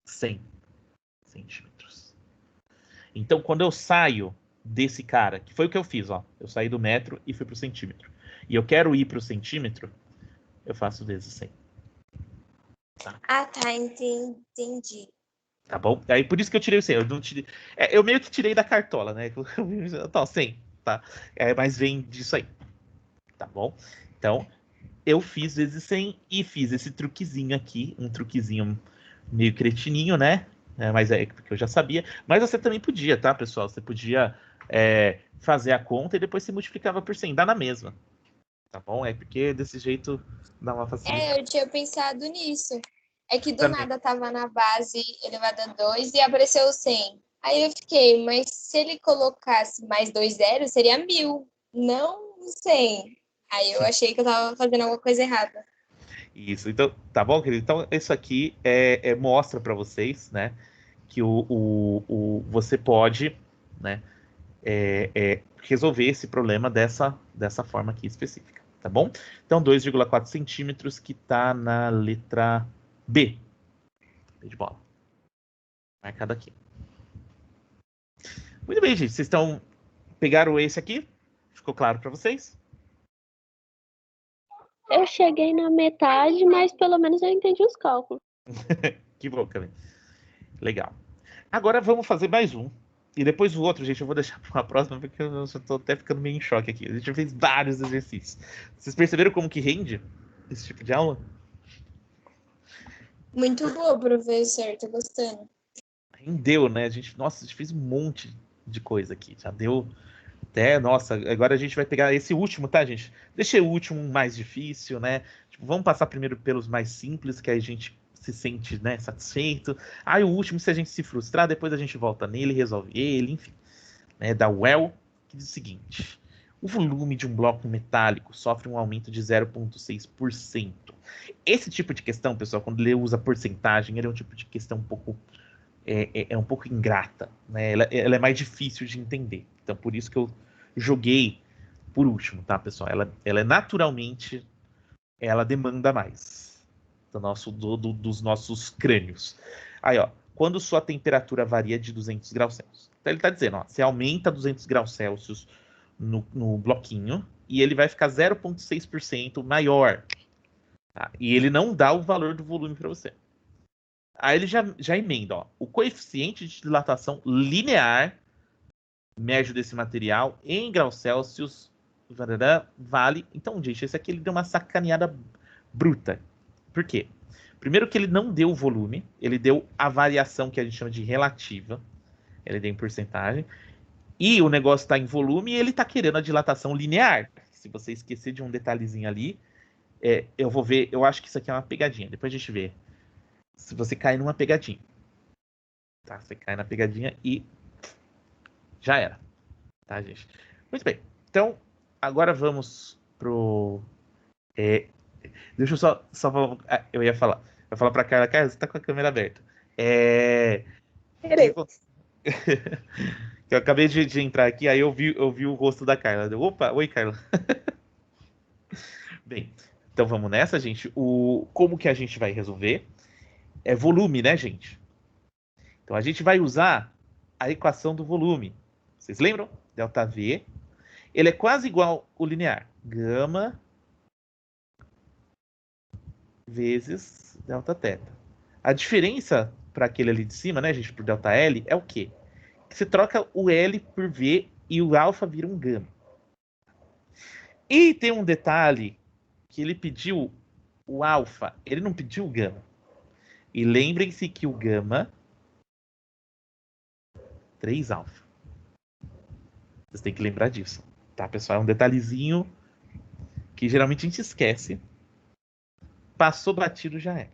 100 centímetros. Então, quando eu saio desse cara, que foi o que eu fiz, ó, eu saí do metro e fui para o centímetro, e eu quero ir para o centímetro, eu faço vezes 100. Tá? Ah, tá, entendi. Tá bom? Aí por isso que eu tirei o 100. Eu, não tirei... eu meio que tirei da cartola, né? Tá, 100, tá? Mas vem disso aí. Tá bom? Então, eu fiz vezes 100 e fiz esse truquezinho aqui, um truquezinho meio cretininho, né? Mas é porque eu já sabia. Mas você também podia, tá, pessoal? Você podia fazer a conta e depois você multiplicava por 100. Dá na mesma. Tá bom? É porque desse jeito dá uma facilidade. Eu tinha pensado nisso. É que do Também. nada tava na base elevada a 2 e apareceu 100. Aí eu fiquei, mas se ele colocasse mais 2 zeros, seria 1000, não 100. Aí eu achei que eu tava fazendo alguma coisa errada. Isso, então, tá bom, querido? Então, isso aqui mostra para vocês, né, que você pode, né, resolver esse problema dessa forma aqui específica, tá bom? Então, 2,4 centímetros que tá na letra B. B de bola. Marcado aqui. Muito bem, gente. Vocês pegaram esse aqui? Ficou claro para vocês? Eu cheguei na metade, mas pelo menos eu entendi os cálculos. Que bom, Camille. Legal. Agora vamos fazer mais um. E depois o outro, gente, eu vou deixar para uma próxima, porque eu já tô até ficando meio em choque aqui. A gente já fez vários exercícios. Vocês perceberam como que rende esse tipo de aula? Muito boa, professor. Tô gostando. Rendeu, né? Nossa, a gente fez um monte de coisa aqui. Já deu Nossa, agora a gente vai pegar esse último, tá, gente? Deixei o último mais difícil, né? Tipo, vamos passar primeiro pelos mais simples, que aí a gente se sente, né, satisfeito. Aí o último, se a gente se frustrar, depois a gente volta nele, resolve ele, enfim. Né, da Well, que diz o seguinte: o volume de um bloco metálico sofre um aumento de 0,6%. Esse tipo de questão, pessoal, quando ele usa porcentagem, ele é um tipo de questão um pouco... um pouco ingrata, né? Ela é mais difícil de entender. Então, por isso que eu joguei por último, tá, pessoal? Ela é naturalmente... Ela demanda mais dos nossos crânios. Aí, ó. Quando sua temperatura varia de 200 graus Celsius. Então, ele está dizendo, ó, você aumenta 200 graus Celsius no bloquinho e ele vai ficar 0,6% maior. Tá? E ele não dá o valor do volume para você. Aí ele já emenda, ó, o coeficiente de dilatação linear médio desse material em graus Celsius vale... Então, gente, esse aqui ele deu uma sacaneada bruta. Por quê? Primeiro que ele não deu o volume, ele deu a variação que a gente chama de relativa. Ele deu em porcentagem. E o negócio está em volume e ele está querendo a dilatação linear. Se você esquecer de um detalhezinho ali, eu vou ver... Eu acho que isso aqui é uma pegadinha. Depois a gente vê. Se você cair numa pegadinha. Tá? Você cai na pegadinha e já era. Tá, gente? Muito bem. Então, agora vamos pro... deixa eu só eu ia falar. Eu ia falar pra Carla, você tá com a câmera aberta. Eu acabei de entrar aqui, aí eu vi o rosto da Carla. Opa, oi, Carla. Bem, então vamos nessa, gente. Como que a gente vai resolver? É volume, né, gente? Então a gente vai usar a equação do volume. Vocês lembram? ΔV. Ele é quase igual ao linear. Gama vezes ΔT. A diferença para aquele ali de cima, né, gente, por ΔL, é o quê? Que você troca o L por V e o alfa vira um gama. E tem um detalhe que ele pediu o alfa, ele não pediu o gama. E lembrem-se que o gama 3 alfa. Vocês têm que lembrar disso, tá, pessoal? É um detalhezinho que geralmente a gente esquece. Passou batido, já era.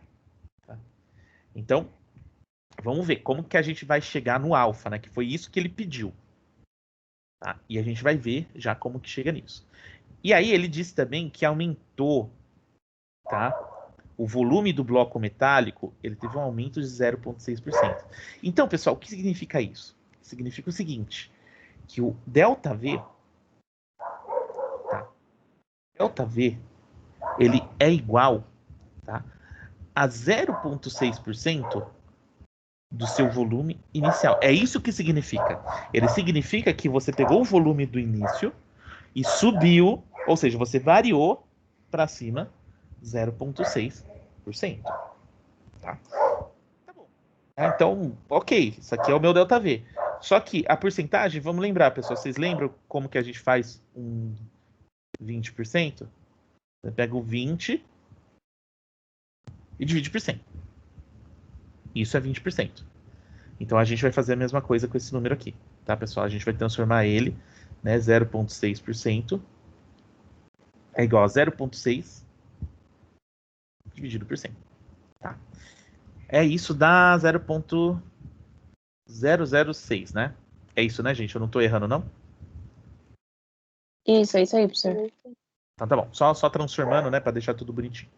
Tá? Então, vamos ver como que a gente vai chegar no alfa, né? Que foi isso que ele pediu. Tá? E a gente vai ver já como que chega nisso. E aí ele disse também que aumentou, tá? O volume do bloco metálico, ele teve um aumento de 0,6%. Então, pessoal, o que significa isso? Significa o seguinte, que o ΔV, tá? ΔV, ele é igual, tá, a 0,6% do seu volume inicial. É isso que significa. Ele significa que você pegou o volume do início e subiu, ou seja, você variou para cima 0,6%. Tá? Tá bom. Então, ok, isso aqui é o meu ΔV. Só que a porcentagem, vamos lembrar, pessoal, vocês lembram como que a gente faz um 20%? Você pega o 20 e divide por 100. Isso é 20%. Então a gente vai fazer a mesma coisa com esse número aqui, tá, pessoal? A gente vai transformar ele, né, 0,6% é igual a 0,6 dividido por 100. Tá? Isso dá 0,006, né? É isso, né, gente? Eu não tô errando, não? Isso, é isso aí, professor. Então tá bom. Só transformando, né, para deixar tudo bonitinho.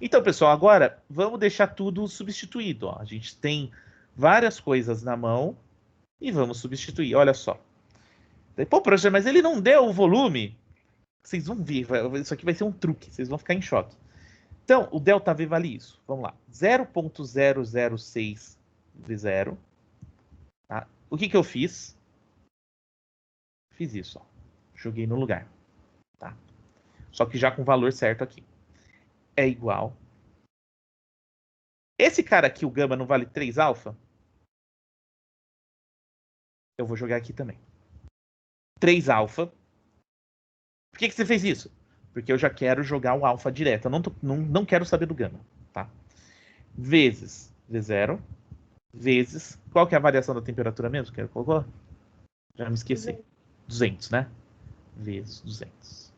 Então, pessoal, agora vamos deixar tudo substituído. Ó. A gente tem várias coisas na mão e vamos substituir. Olha só. Pô, professor, mas ele não deu o volume. Vocês vão ver. Isso aqui vai ser um truque. Vocês vão ficar em choque. Então, o ΔV vale isso. Vamos lá. 0,006 vezes 0. Tá? O que eu fiz? Fiz isso. Ó. Joguei no lugar. Tá? Só que já com o valor certo aqui. É igual. Esse cara aqui, o gama, não vale 3 alfa? Eu vou jogar aqui também. 3 alfa. Por que você fez isso? Porque eu já quero jogar o alfa direto. Eu não quero saber do gama. Tá? Vezes V0. Vezes... Qual que é a variação da temperatura mesmo que ele colocou? Já me esqueci. 200, né? Vezes 200.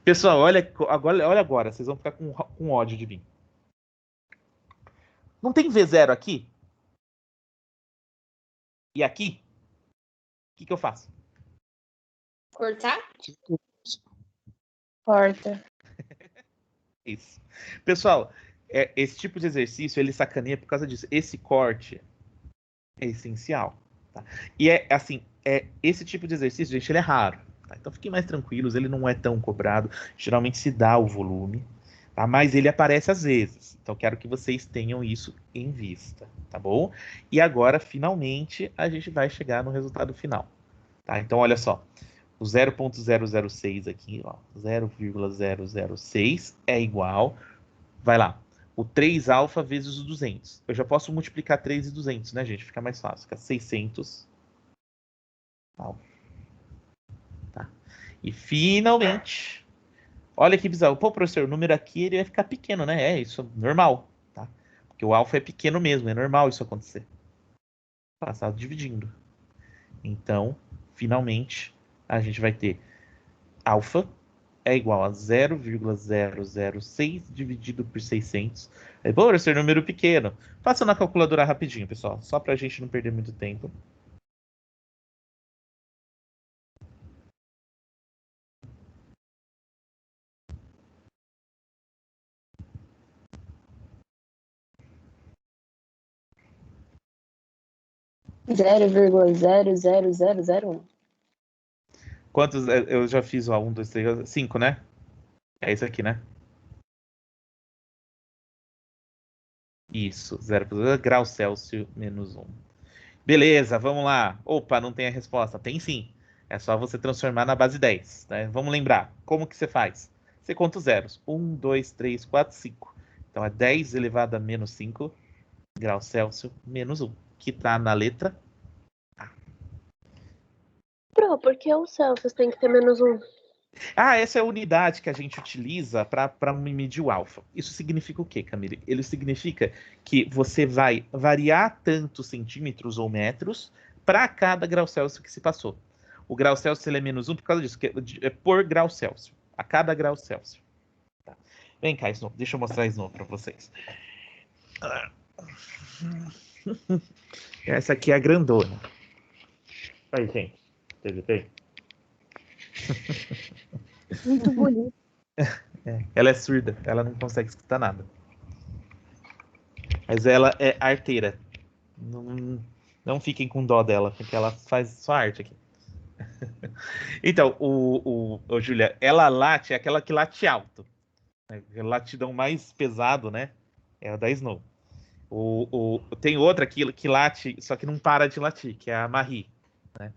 Pessoal, olha agora. Vocês vão ficar com ódio de mim. Não tem V0 aqui? E aqui? O que eu faço? Cortar? Corta. Isso. Pessoal, esse tipo de exercício, ele sacaneia por causa disso. Esse corte é essencial. Tá? E esse tipo de exercício, gente, ele é raro. Tá? Então fiquem mais tranquilos, ele não é tão cobrado. Geralmente se dá o volume, tá? Mas ele aparece às vezes. Então quero que vocês tenham isso em vista, tá bom? E agora, finalmente, a gente vai chegar no resultado final. Tá? Então, olha só. O 0.006 aqui, ó, 0,006 é igual, vai lá, o 3 alfa vezes o 200. Eu já posso multiplicar 3 e 200, né, gente? Fica mais fácil, fica 600 alfa. Tá. E finalmente, olha que bizarro. Pô, professor, o número aqui ele vai ficar pequeno, né? É isso, normal, tá? Porque o alfa é pequeno mesmo, é normal isso acontecer. Passado dividindo. Então, finalmente, a gente vai ter alfa é igual a 0,006 dividido por 600. É bom ser número pequeno. Faça na calculadora rapidinho, pessoal. Só para a gente não perder muito tempo. Zero vírgula 00001. Quantos? Eu já fiz, ó, 1, 2, 3, 5, né? É isso aqui, né? Isso, 0,0 graus Celsius menos 1. Beleza, vamos lá. Opa, não tem a resposta. Tem sim. É só você transformar na base 10. Né? Vamos lembrar. Como que você faz? Você conta os zeros. 1, 2, 3, 4, 5. Então é 10 elevado a menos 5 graus Celsius menos 1. Que está na letra A. Pro, por que o Celsius tem que ter menos 1? Essa é a unidade que a gente utiliza para medir o alfa. Isso significa o quê, Camille? Ele significa que você vai variar tantos centímetros ou metros para cada grau Celsius que se passou. O grau Celsius ele é menos 1 por causa disso, que é por grau Celsius. A cada grau Celsius. Tá. Vem cá, Snow. Deixa eu mostrar Snow para vocês. Essa aqui é a grandona. Aí, gente. Vocês veem? Muito bonito. Ela é surda, ela não consegue escutar nada. Mas ela é arteira. Não fiquem com dó dela, porque ela faz só arte aqui. Então, Júlia, ela late, é aquela que late alto. A latidão mais pesado, né? É a da Snow. Tem outra que late, só que não para de latir, que é a Marie. Né?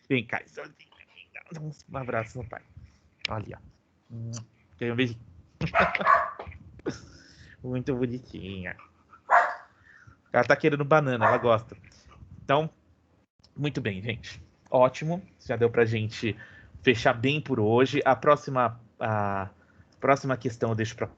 Vem cá, dá um abraço no pai. Olha, ó. Quer um beijinho? Muito bonitinha. Ela tá querendo banana, ela gosta. Então, muito bem, gente. Ótimo. Já deu pra gente fechar bem por hoje. A próxima questão eu deixo pra